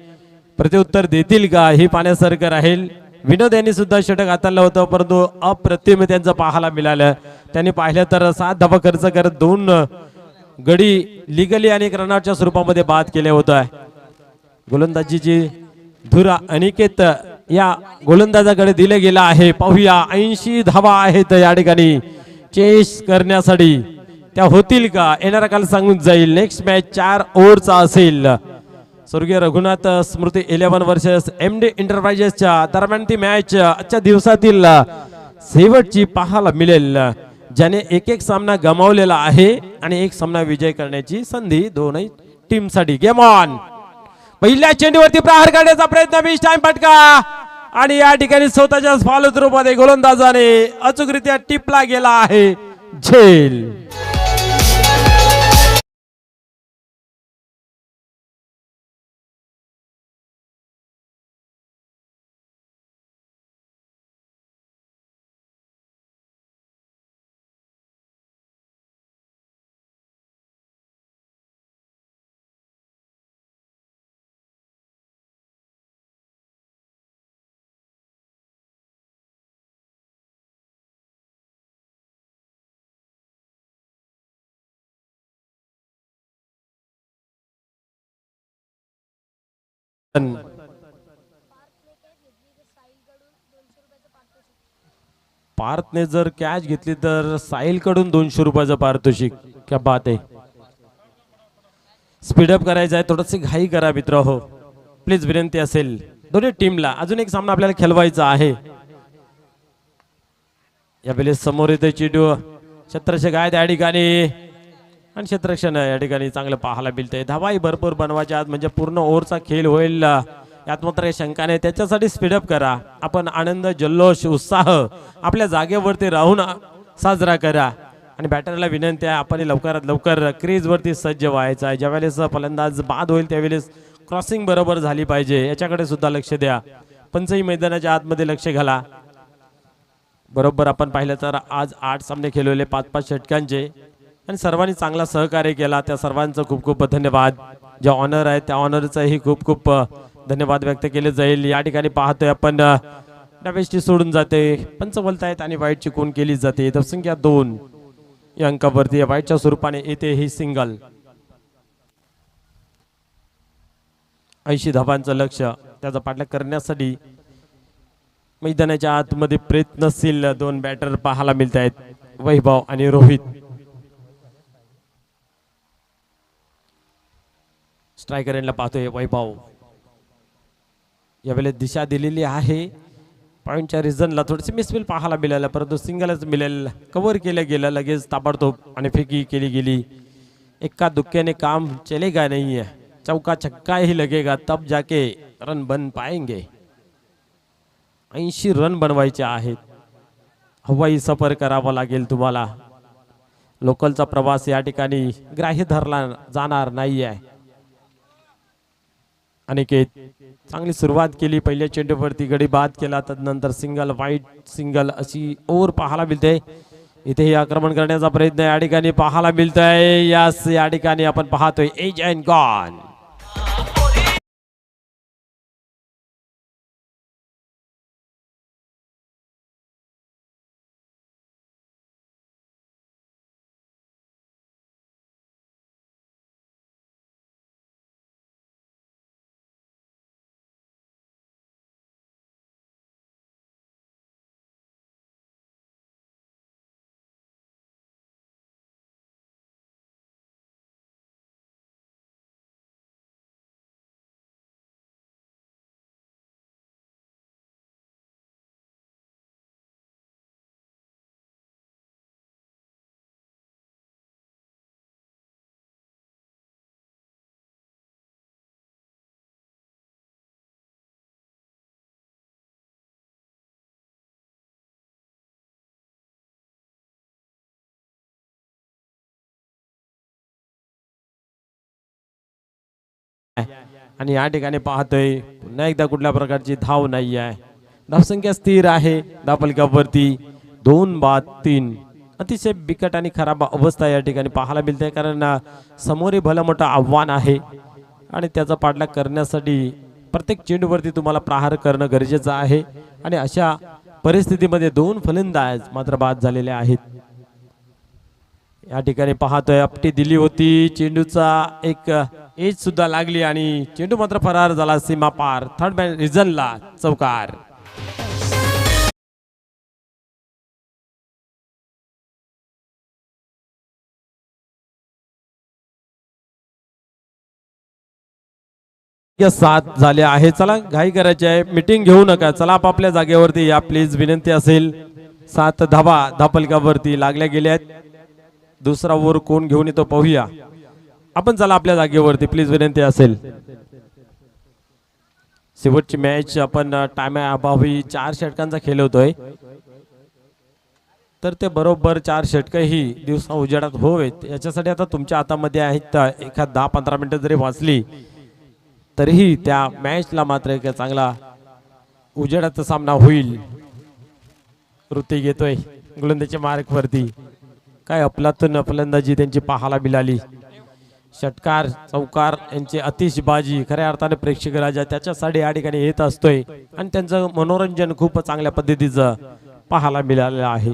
प्रत्युत्तर देतील का ही पाहण्यासारखं राहील. विनोद यांनी सुद्धा षटक हाताळलं होतं, परंतु अप्रतिम त्यांचं पाहायला मिळालं. त्यांनी पाहिलं तर 7 धावा खर्च करत 2 गडी लिगली आणि रनआउटच्या स्वरूपामध्ये बाद केले होतं. गोलंदाजीची धुरा अनिकेत या गोलंदाजाकडे दिले गेला आहे. पाहूया 80 धावा आहेत या ठिकाणी चेस करण्यासाठी, त्या होतील का येणारा काल सांगून जाईल. नेक्स्ट मॅच 4 ओव्हरचा असेल. स्वर्गीय रघुनाथ स्मृती 11 वर्सेस MD एंटरप्राइजेसच्या दरम्यान ती मॅच आजच्या दिवसातील शेवटची पाहायला मिळेल, ज्याने एक सामना गमावलेला आहे आणि एक सामना विजय करण्याची संधी दोनही टीम साठी. Game on. पहिल्या चेंडूवरती प्रहार करण्याचा प्रयत्न, मिस टाइम फटका आणि या ठिकाणी स्वतःच्या फॉलो थ्रू मध्ये गोलंदाजाने अचूकरित्या टिपला गेला आहे झेल. पार्थने जर कॅच घेतली तर साहिल कडून 200 रुपयाचं पारितोषिक. क्या बात आहे. स्पीडअप करायचं आहे, थोडंसं घाई करा मित्र हो, प्लीज विनंती असेल दोन्ही टीमला. अजून एक सामना आपल्याला खेळवायचा आहे. यावेळेस समोर येते चेंडू, क्षेत्ररक्षक आहेत या ठिकाणी आणि क्षेत्ररक्षण या ठिकाणी चांगलं पाहायला मिळतंय. धावाही भरपूर बनवायच्या आज, म्हणजे पूर्ण ओव्हरचा खेळ होईल यात मात्र काही शंका नाही. त्याच्यासाठी स्पीडअप करा. आपण आनंद, जल्लोष, उत्साह आपल्या जागेवरती राहून साजरा करा. आणि बॅटरला विनंती आहे, आपण लवकरात लवकर क्रीज वरती सज्ज व्हायचं आहे. ज्यावेळेस फलंदाज बाद होईल त्यावेळेस क्रॉसिंग बरोबर झाली पाहिजे, याच्याकडे सुद्धा लक्ष द्या. पंचही मैदानाच्या आतमध्ये लक्ष घाला. बरोबर आपण पाहिलं तर आज 8 सामने खेळवले 5-5 षटकांचे आणि सर्वांनी चांगला सहकार्य केला. त्या सर्वांचं खूप खूप धन्यवाद. जे ऑनर आहे त्या ऑनरचंही खूप खूप धन्यवाद व्यक्त केले जाईल. या ठिकाणी पाहतोय आपण डावेष्टी सोडून जाते, पंच बोलतायत आणि वाईटची खून केली जाते. धावसंख्या 2 या अंकावरती वाईटच्या स्वरूपाने येते ही सिंगल. 80 धावांचं लक्ष, त्याचा पाठलाग करण्यासाठी मैदानाच्या आतमध्ये प्रयत्नशील 2 बॅटर पाहायला मिळत आहेत, वैभव आणि रोहित. स्ट्रायकर यांना पाहतोय वैभव. यावेळेस दिशा दिलेली आहे. पॉइंटच्या रिझनला थोडीशी मिसफिल पाहायला मिळालं, परंतु सिंगलच मिळेल. कव्हर केलं गेलं लगेच ताबडतोब आणि फेकी केली गेली. एका दुक्क्याने काम चलेगा नहीं है, चौका छक्का ही लगेगा तब जाके रन बन पाएंगे. 80 रन बनवायचे आहेत. हवाई सफर करावा लागेल तुम्हाला. लोकलचा प्रवास या ठिकाणी ग्राह्य धरला जाणार नाही आहे. अनिकेत चांगली सुरुवात केली. पहिल्या चेंडूवरती गडी बाद केला, तदनंतर सिंगल, वाईट सिंगल अशी ओव्हर पाहायला मिळते. इथेही आक्रमण करण्याचा प्रयत्न या ठिकाणी पाहायला मिळतोय. या ठिकाणी आपण पाहतोय एज अँड गॉन. आणि या ठिकाणी पाहतोय पुन्हा एकदा कुठल्या प्रकारची धाव नाही आहे. धावसंख्या स्थिर आहे. धावफलकावरती 2-3. अतिशय बिकट आणि खराब अवस्था या ठिकाणी पाहायला मिळते, कारण समोर भलं मोठं आव्हान आहे आणि त्याचा पाठलाग करण्यासाठी प्रत्येक चेंडूवरती तुम्हाला प्रहार करणं गरजेचं आहे. आणि अशा परिस्थितीमध्ये 2 फलंदाज मात्र बाद झालेले आहेत. या ठिकाणी पाहतोय आपटी दिली होती, चेंडूचा एक एज सुद्धा लागली आणि चेंडू मात्र फरार झाला सीमा पार. थर्ड मॅन रिझनला चौकार. साथ झाले आहे. चला घाई करायची आहे, मीटिंग घेऊ नका, चला आपापल्या जागेवरती या प्लीज, विनंती असेल. 7 धावा धापलकावरती लागल्या गेल्या आहेत. दुसरा ओव्हर कोण घेऊन येतो पाहूया आपण. चला आपल्या जागेवरती प्लीज, विनंती असेल. शेवटची मॅच आपण टाइम अभावी 4 षटकांचा खेळ होतोय, तर ते बरोबर 4 षटकही दिवसा उजेडात होवेत याच्यासाठी आता तुमच्या हातामध्ये आहेत. एखाद 10-15 मिनिटं जरी वाचली तरीही त्या मॅचला मात्र एक चांगला उजेडाचा सामना होईल. ऋतिक येतोय गोलंदाजीच्या मार्क वरती, काय अफलातून फलंदाजी त्यांची पाहायला मिळाली. षटकार चौकार यांची अतिशबाजी खऱ्या अर्थाने प्रेक्षक राजा त्याच्यासाठी या ठिकाणी येत असतोय आणि त्यांचं मनोरंजन खूप चांगल्या पद्धतीचं पाहायला मिळालेलं आहे.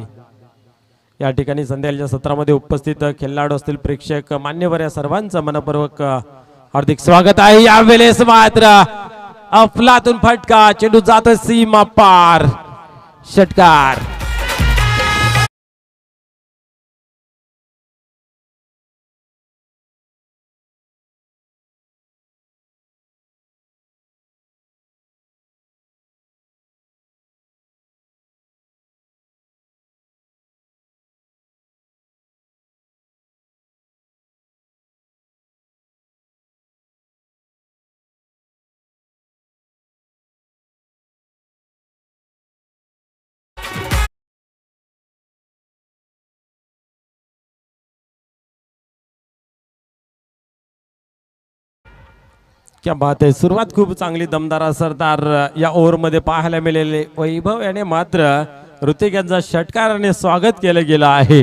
या ठिकाणी संध्याकाळच्या सत्रामध्ये उपस्थित खेळाडू असतील, प्रेक्षक मान्यवर, या सर्वांचं मनपूर्वक हार्दिक स्वागत आहे. यावेळेस मात्र अफलातून फटका, चेंडू जातो सीमा पार, षटकार. क्या बात आहे. सुरुवात खूप चांगली दमदार असरदार या ओव्हर मध्ये पाहायला मिळालेले. वैभव याने मात्र ऋतिक यांचा षटकाराने स्वागत केलं गेलं आहे.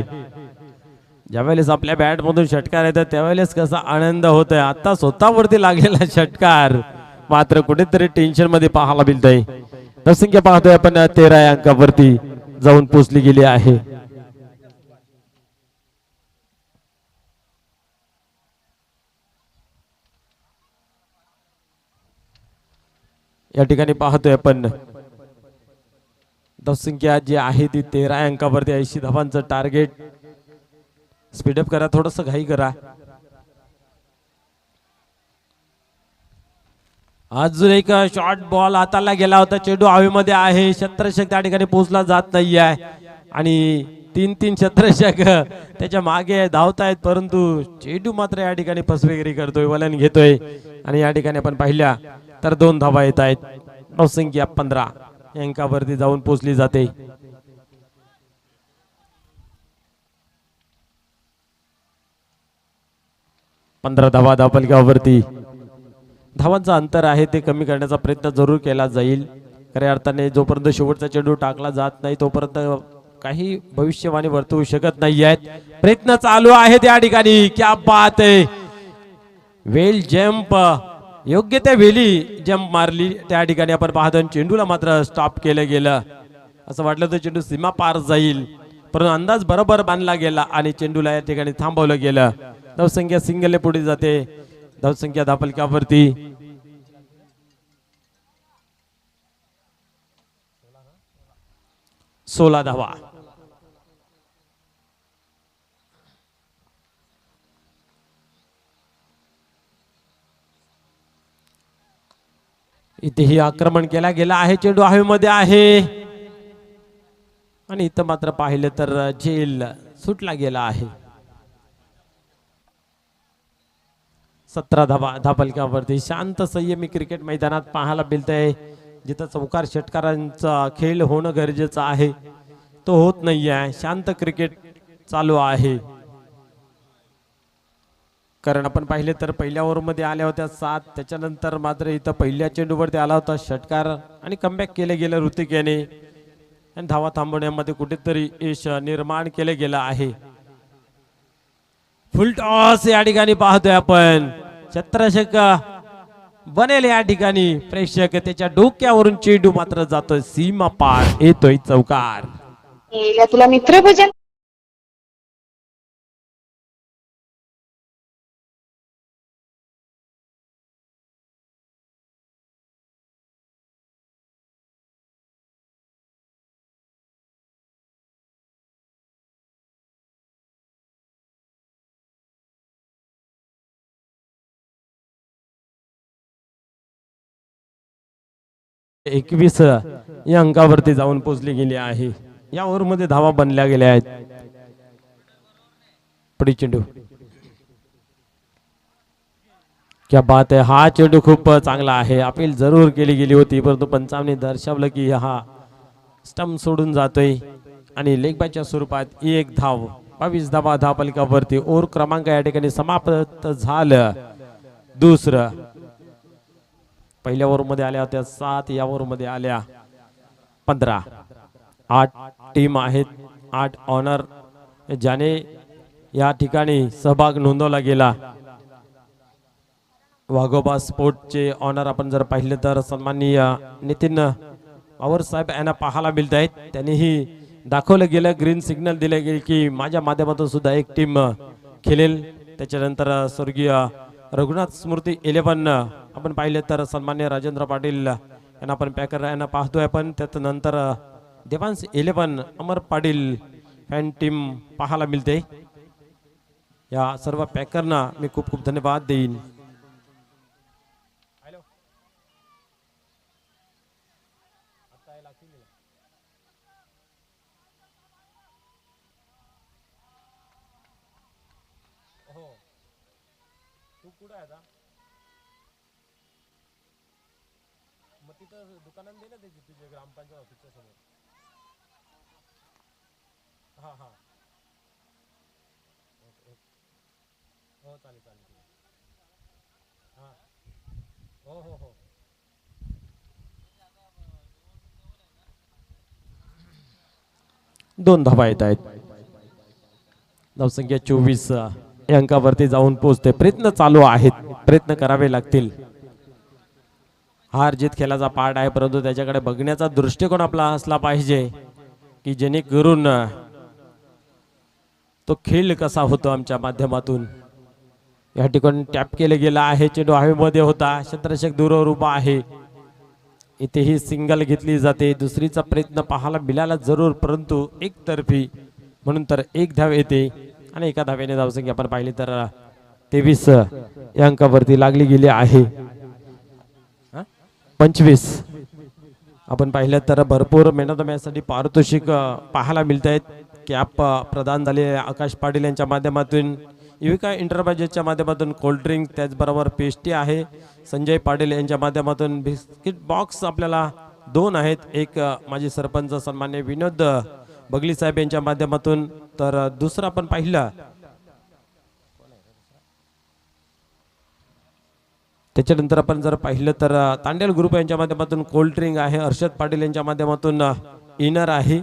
ज्यावेळेस आपल्या बॅट मधून षटकार येतात त्यावेळेस कसा आनंद होतोय. आता स्वतःवरती लागलेला षटकार मात्र कुठेतरी टेन्शन मध्ये पाहायला मिळतंय. धावसंख्या पाहतोय आपण 13 या अंकावरती जाऊन पोहोचली गेली आहे. या ठिकाणी पाहतोय आपण धावसंख्या जी आहे ती 13 अंकावरती, 80 धावांचं टार्गेट. स्पीडअप करा, थोडस घाई करा. अजून एक शॉर्ट बॉल हाताला गेला होता, चेंडू हवेमध्ये आहे, क्षेत्ररक्षक त्या ठिकाणी पोहोचला जात नाही आहे आणि 3-3 क्षेत्ररक्षक त्याच्या मागे धावतायत, परंतु चेंडू मात्र या ठिकाणी फसवेगिरी करतोय, वलन घेतोय आणि या ठिकाणी आपण पाहिल्या तर 2 धावा येत आहेत. धावसंख्या 15 अंकावरती जाऊन पोहोचली जाते. पंधरा धावा धावपलकावरती. धावांचं अंतर आहे ते कमी करण्याचा प्रयत्न जरूर केला जाईल. खऱ्या अर्थाने जोपर्यंत शेवटचा चेंडू टाकला जात नाही तोपर्यंत काही भविष्यवाणी वर्तवू शकत नाही आहेत. प्रयत्न चालू आहेत या ठिकाणी. क्या बात आहे. वेल जंप, योग्य त्या वेळी जंप मारली त्या ठिकाणी आपण पाहतो. चेंडूला मात्र स्टॉप केलं गेलं. असं वाटलं तर चेंडू सीमा पार जाईल, परंतु अंदाज बरोबर बांधला गेला आणि चेंडूला या ठिकाणी थांबवलं गेलं. धावसंख्या सिंगलने पुढे जाते. धावसंख्या धापलकावरती 16 धावा. इथेही आक्रमण केला गेला आहे, चेंडू हवेमध्ये आहे आणि इथं मात्र पाहिलं तर झेल सुटला गेला आहे. 17 धावा धापलकावरती. शांत संयमी क्रिकेट मैदानात पाहायला मिळतंय. जिथं चौकार षटकारांचा खेळ होणं गरजेचं आहे तो होत नाही आहे. शांत क्रिकेट चालू आहे. कारण आपण पाहिले तर पहिल्या ओव्हर मध्ये आल्या होत्या 7, त्याच्यानंतर मात्र इथं पहिल्या चेंडूवरती आला होता षटकार आणि कमबॅक केले गेले ऋतिक याने आणि धावा थांबवण्यामध्ये कुठेतरी यश निर्माण केले गेलं आहे. फुल टॉस या ठिकाणी पाहतोय आपण. क्षेत्ररक्षक बनेल या ठिकाणी. प्रेक्षक त्याच्या डोक्यावरून चेंडू मात्र जातोय सीमा पार, येतोय चौकार. तुला मित्रभोजन 21 या अंकावरती जाऊन पोहोचली गेली आहे. या ओव्हरमध्ये धावा बनल्या गेल्या आहेत. पुढील चेंडू, क्या बात आहे. हा चेंडू खूप चांगला आहे. अपील जरूर केली गेली होती, परंतु पंचांनी दर्शवलं की हा स्टंप सोडून जातोय आणि लेग बायच्या स्वरूपात एक धाव. 22 धावा धावफलकावरती. ओव्हर क्रमांक या ठिकाणी समाप्त झालं. दुसरं, पहिल्या ओव्हरमध्ये आल्या होत्या 7, या ओव्हरमध्ये आल्या 15. 8 टीम आहेत, 8 ऑनर ज्याने या ठिकाणी सहभाग नोंदवला गेला. वाघोबा स्पोर्टचे ऑनर आपण जर पाहिले तर सन्माननीय नितीन पवार साहेब यांना पाहायला मिळत आहेत. त्यांनीही दाखवलं गेलं, ग्रीन सिग्नल दिले गेले की माझ्या माध्यमातून सुद्धा एक टीम खेळेल. त्याच्यानंतर स्वर्गीय रघुनाथ स्मृती 11 आपण पाहिले तर सन्मान्य राजेंद्र पाटील यांना आपण पॅकर यांना पाहतोय आपण. त्यानंतर देवांश 11 अमर पाटील फॅन टीम पाहायला मिळते. या सर्व पॅकरना मी खूप खूप धन्यवाद देईन. तू कुठे आहे आता? मग तिथं दुकानात दे ना त्याची, तुझ्या ग्रामपंचायत ऑफिसच्या समोर. हा हा, हो चालेल चालेल. हा, हो हो हो. दोन धावा येत आहेत. धावसंख्या 24 या अंकावरती जाऊन पोहोचते. प्रयत्न चालू आहेत, प्रयत्न करावे लागतील. हार जीत खेळाचा पार्ट आहे, परंतु त्याच्याकडे बघण्याचा दृष्टिकोन आपला असला पाहिजे की जेणेकरून तो खेळ कसा होतो आमच्या माध्यमातून. या ठिकाणी टॅप केले गेला आहे. चेंडू हवेमध्ये होता, क्षेत्ररक्षक दूरवर उभा आहे. इथेही सिंगल घेतली जाते. दुसरीचा प्रयत्न पाहायला मिळाला जरूर, परंतु एकतर्फी म्हणून तर एक धाव येते आणि एका धावेने धावसंख्या आपण पाहिली तर 23 या अंकावरती लागली गेली आहे. 25 आपण पाहिलं तर भरपूर मॅन ऑफ द मॅच साठी पारितोषिक पाहायला मिळत आहेत. कॅप प्रदान झाले आकाश पाटील यांच्या माध्यमातून, युविका एंटरप्राइजेसच्या माध्यमातून कोल्ड्रिंक, त्याचबरोबर पेस्टी आहे संजय पाटील यांच्या माध्यमातून. बिस्किट बॉक्स आपल्याला 2 आहेत. एक माजी सरपंच सन्मान्य विनोद बगली साहेब यांच्या माध्यमातून, तर दुसरा आपण पाहिलं त्याच्यानंतर आपण जर पाहिलं तर तांडेल ग्रुप यांच्या माध्यमातून कोल्ड्रिंक आहे. हर्षद पाटील यांच्या माध्यमातून इनर आहे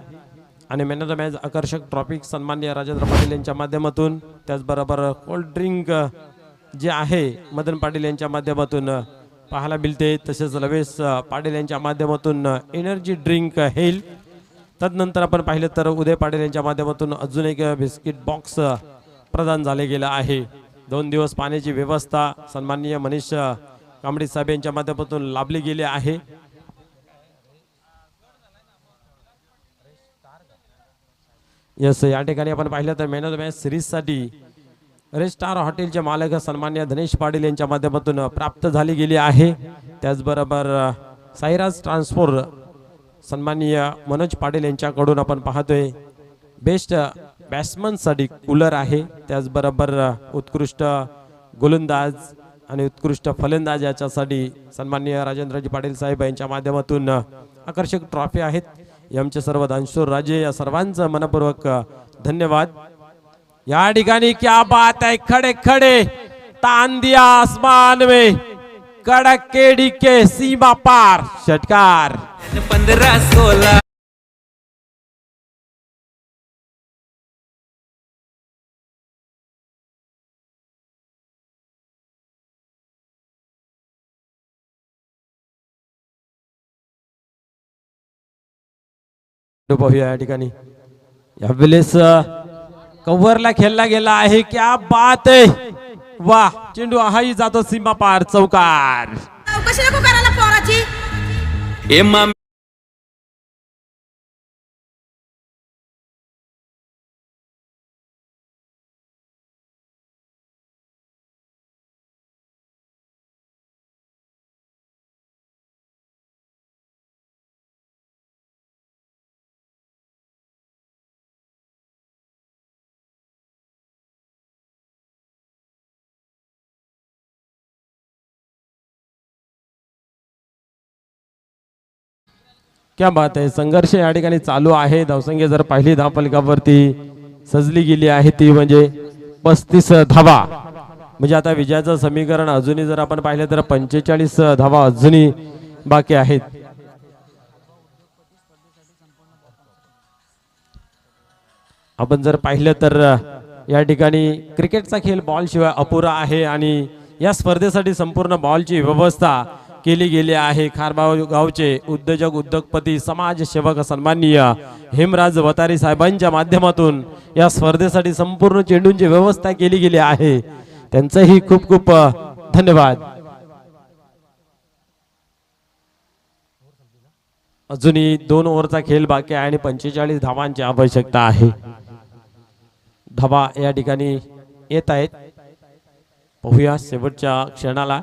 आणि मॅन ऑफ द मॅच आकर्षक ट्रॉफिक सन्मान्य राजेंद्र पाटील यांच्या माध्यमातून. त्याचबरोबर कोल्ड्रिंक जे आहे मदन पाटील यांच्या माध्यमातून पाहायला मिळते. तसेच लवेश पाटील यांच्या माध्यमातून एनर्जी ड्रिंक हेल. तदनंतर आपण पाहिलं तर उदय पाटील यांच्या माध्यमातून अजून एक बिस्किट बॉक्स प्रदान झाले गेला आहे. 2 दिवस पाण्याची व्यवस्था सन्माननीय मनीष कांबडी साहेब यांच्या माध्यमातून लाभली गेली आहे. यस, या ठिकाणी आपण पाहिलं तर man of the match series साठी रेड स्टार हॉटेलचे मालक सन्मान्य धनेश पाटील यांच्या माध्यमातून प्राप्त झाली गेली आहे. त्याचबरोबर साईराज ट्रान्सपोर्ट सन्माननीय मनोज पाटील यांच्याकडून आपण पाहतोय बेस्ट बॅट्समन साठी कूलर आहे. त्याचबरोबर उत्कृष्ट गोलंदाज आणि उत्कृष्ट फलंदाज याच्यासाठी सन्माननीय राजेंद्रजी पाटील साहेब यांच्या माध्यमातून आकर्षक ट्रॉफी आहेत. आमचे सर्व दानशूर राजे, या सर्वांचं मनपूर्वक धन्यवाद. या ठिकाणी क्या बात है, खड़े खड़े तान दिया आसमान में, कड़क केडी के सीमा पार. षटकार 15-16पाहूया या ठिकाणी यावेळेस कव्हरला खेळला गेला आहे. क्या बात आहे, वा. चेंडू हाही जातो सीमा पार. चौकार. कशी नको करायला पोराची. क्या बात आहे, संघर्ष या ठिकाणी चालू आहे. धावसंख्या जर पाहिली धावफलकावरती सजली गेली आहे ती म्हणजे 35 धावा. म्हणजे आता विजयाचं समीकरण अजूनही जर आपण पाहिलं तर 45 धावा अजूनही बाकी आहेत. आपण जर पाहिलं तर या ठिकाणी क्रिकेटचा खेळ बॉल शिवाय अपुरा आहे आणि या स्पर्धेसाठी संपूर्ण बॉलची व्यवस्था केली गेली आहे. खारबाव गावचे उद्योजक उद्योगपती समाजसेवक सन्माननीय हेमराज वतारी साहेबांच्या माध्यमातून या स्पर्धेसाठी संपूर्ण चेंडूंची व्यवस्था केली गेली आहे. त्यांचंही खूप खूप धन्यवाद. अजूनही 2 ओव्हरचा खेळ बाकी आहे आणि 45 धावांची आवश्यकता आहे. धावा या ठिकाणी येत आहेत. पाहूया शेवटच्या क्षणाला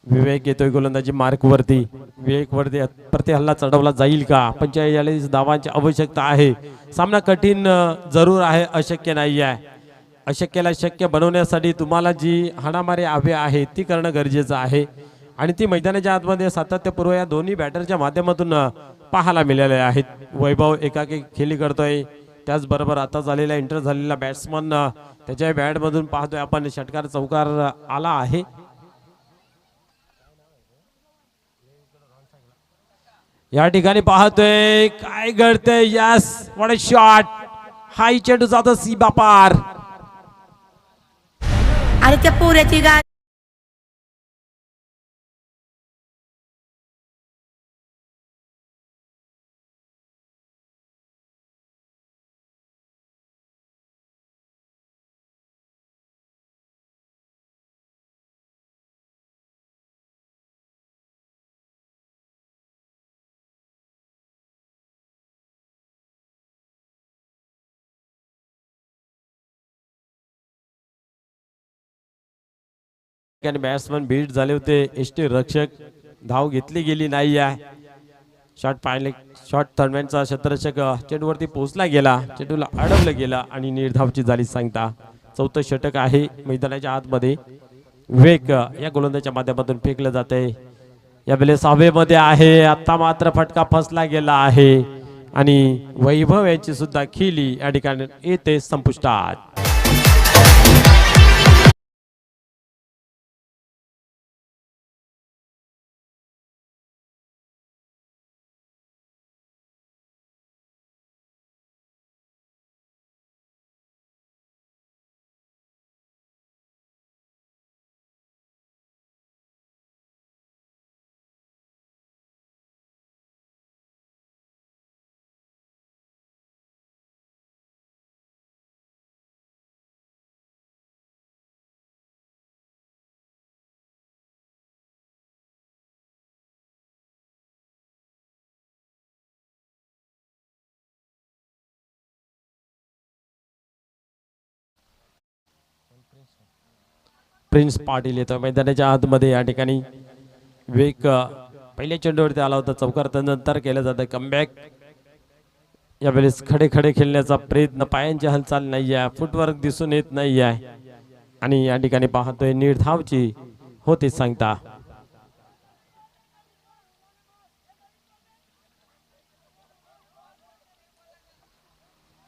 विवेक येतोय गोलंदाजी मार्क वरती. विवेक वरती प्रति हल्ला चढवला जाईल का? 45 धावांची आवश्यकता आहे. सामना कठीण जरूर आहे, अशक्य नाही आहे. अशक्याला शक्य बनवण्यासाठी तुम्हाला जी हाणामारी हवी आहे ती करणं गरजेचं आहे आणि ती मैदानाच्या आतमध्ये सातत्यपूर्व या दोन्ही बॅटरच्या माध्यमातून पाहायला मिळाले आहेत. वैभव एकाकी खेळी करतोय, त्याचबरोबर आता झालेला एंटर झालेला बॅट्समन त्याच्या बॅटमधून पाहतोय आपण षटकार चौकार आला आहे. या ठिकाणी पाहतोय काय घडतंय. Yes, what a shot. High चेंडू जातो सीमा पार. अरे त्या पोऱ्याची गाडी बॅट्समन बीट झाले होते. एसटी रक्षक धाव घेतली गेली नाही आहे. शॉट पाहिले, शॉट थर्डमॅनचा क्षेत्ररक्षक चेंडूवरती पोहोचला गेला, चेंडूला अडवलं गेलं आणि निर्धावची झाली सांगता. 4थं षटक आहे मैदानाच्या आतमध्ये. विवेक या गोलंदाच्या माध्यमातून फेकलं जाते. यावेळेस हवेमध्ये आहे. आता मात्र फटका फसला गेला आहे आणि वैभव यांची सुद्धा खिली या ठिकाणी येते संपुष्टात. प्रिन्स पाटील येतो मैदानाच्या आतमध्ये. या ठिकाणी विवेक पहिल्या चेंडूवरती आला होता, चौकार नंतर केलं जातं कमबॅक. यावेळेस खडे खडे खेळण्याचा प्रयत्न, पायांची हालचाल नाही आहे, फुटवर्क दिसून येत नाही आहे आणि या ठिकाणी पाहतोय निर्धावची होते सांगता.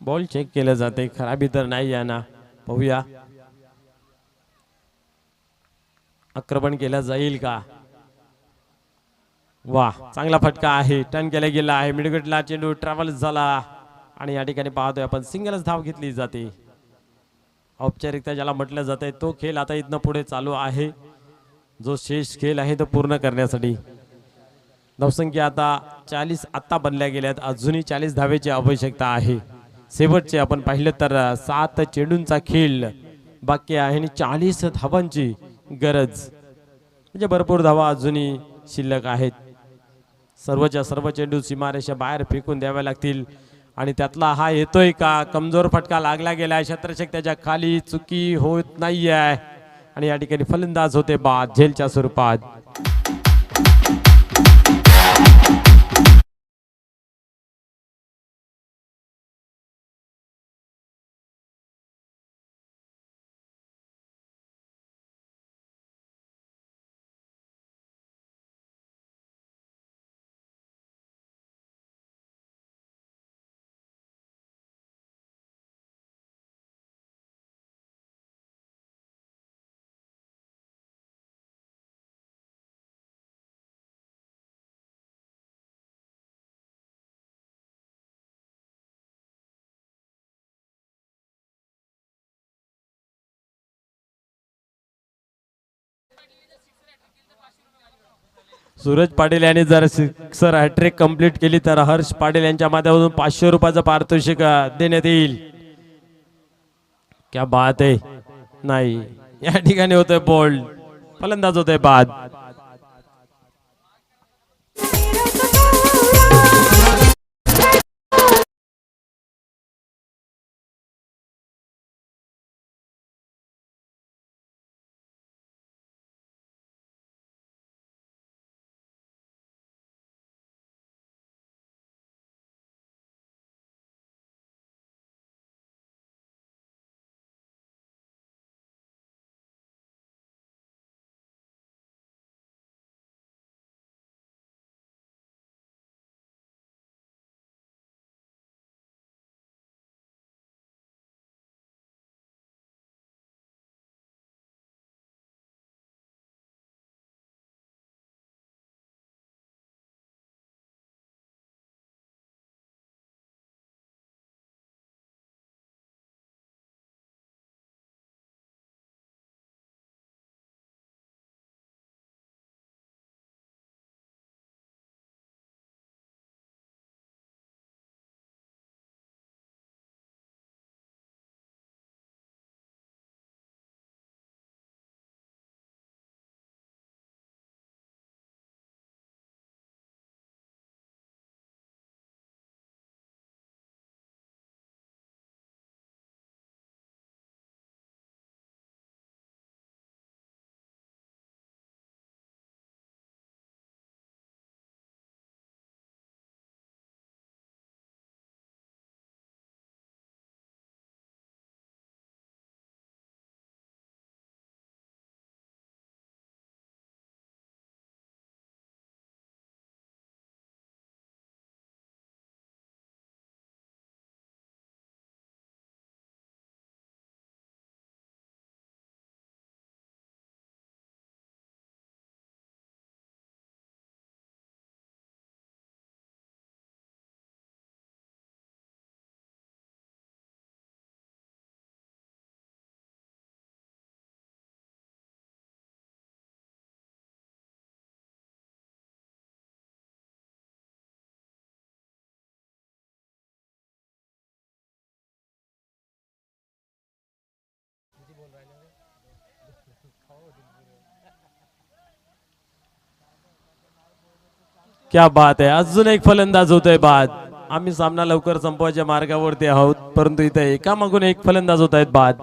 बॉल चेक केलं जाते, खराबी तर नाही आहे ना. पाहूया आक्रमण केलं जाईल का. वाह, चांगला फटका आहे. टर्न केला गेला आहे. मिडविकेटला चेंडू ट्रॅव्हल झाला आणि या ठिकाणी पाहतोय आपण सिंगलच धाव घेतली जाते. औपचारिकता ज्याला म्हटलं जाते तो खेळ आता इथनं पुढे चालू आहे. जो शेष खेळ आहे तो पूर्ण करण्यासाठी धावसंख्या आता 40 आत्ता बनल्या गेल्यात. अजूनही 40 धावेची आवश्यकता आहे. शेवटचे आपण पाहिलं तर 7 चेंडूंचा खेळ बाकी आहे आणि 40 धावांची गरज, म्हणजे भरपूर धावा अजूनही शिल्लक आहेत. सर्वच्या सर्व चेंडू सीमारेषा बाहेर फेकून द्यावे लागतील आणि त्यातला हा येतोय का. कमजोर फटका लागला गेलाय. क्षेत्ररक्षक त्याच्या खाली, चुकी होत नाहीये आणि या ठिकाणी फलंदाज होते बाद झेलच्या स्वरूपात. सूरज पाटील यांनी जर सिक्सर हॅट्रिक कंप्लीट केली तर हर्ष पाटील यांच्या माध्यमातून 500 रुपयाचं पारितोषिक देण्यात येईल. क्या बात आहे. नाही, या ठिकाणी होतोय बोल्ड, फलंदाज होतोय बाद. क्या बात आहे. अजून एक फलंदाज होतोय बाद. आम्ही सामना लवकर संपवायच्या मार्गावरती आहोत, परंतु इथे एकामागून एक फलंदाज होत आहेत बाद.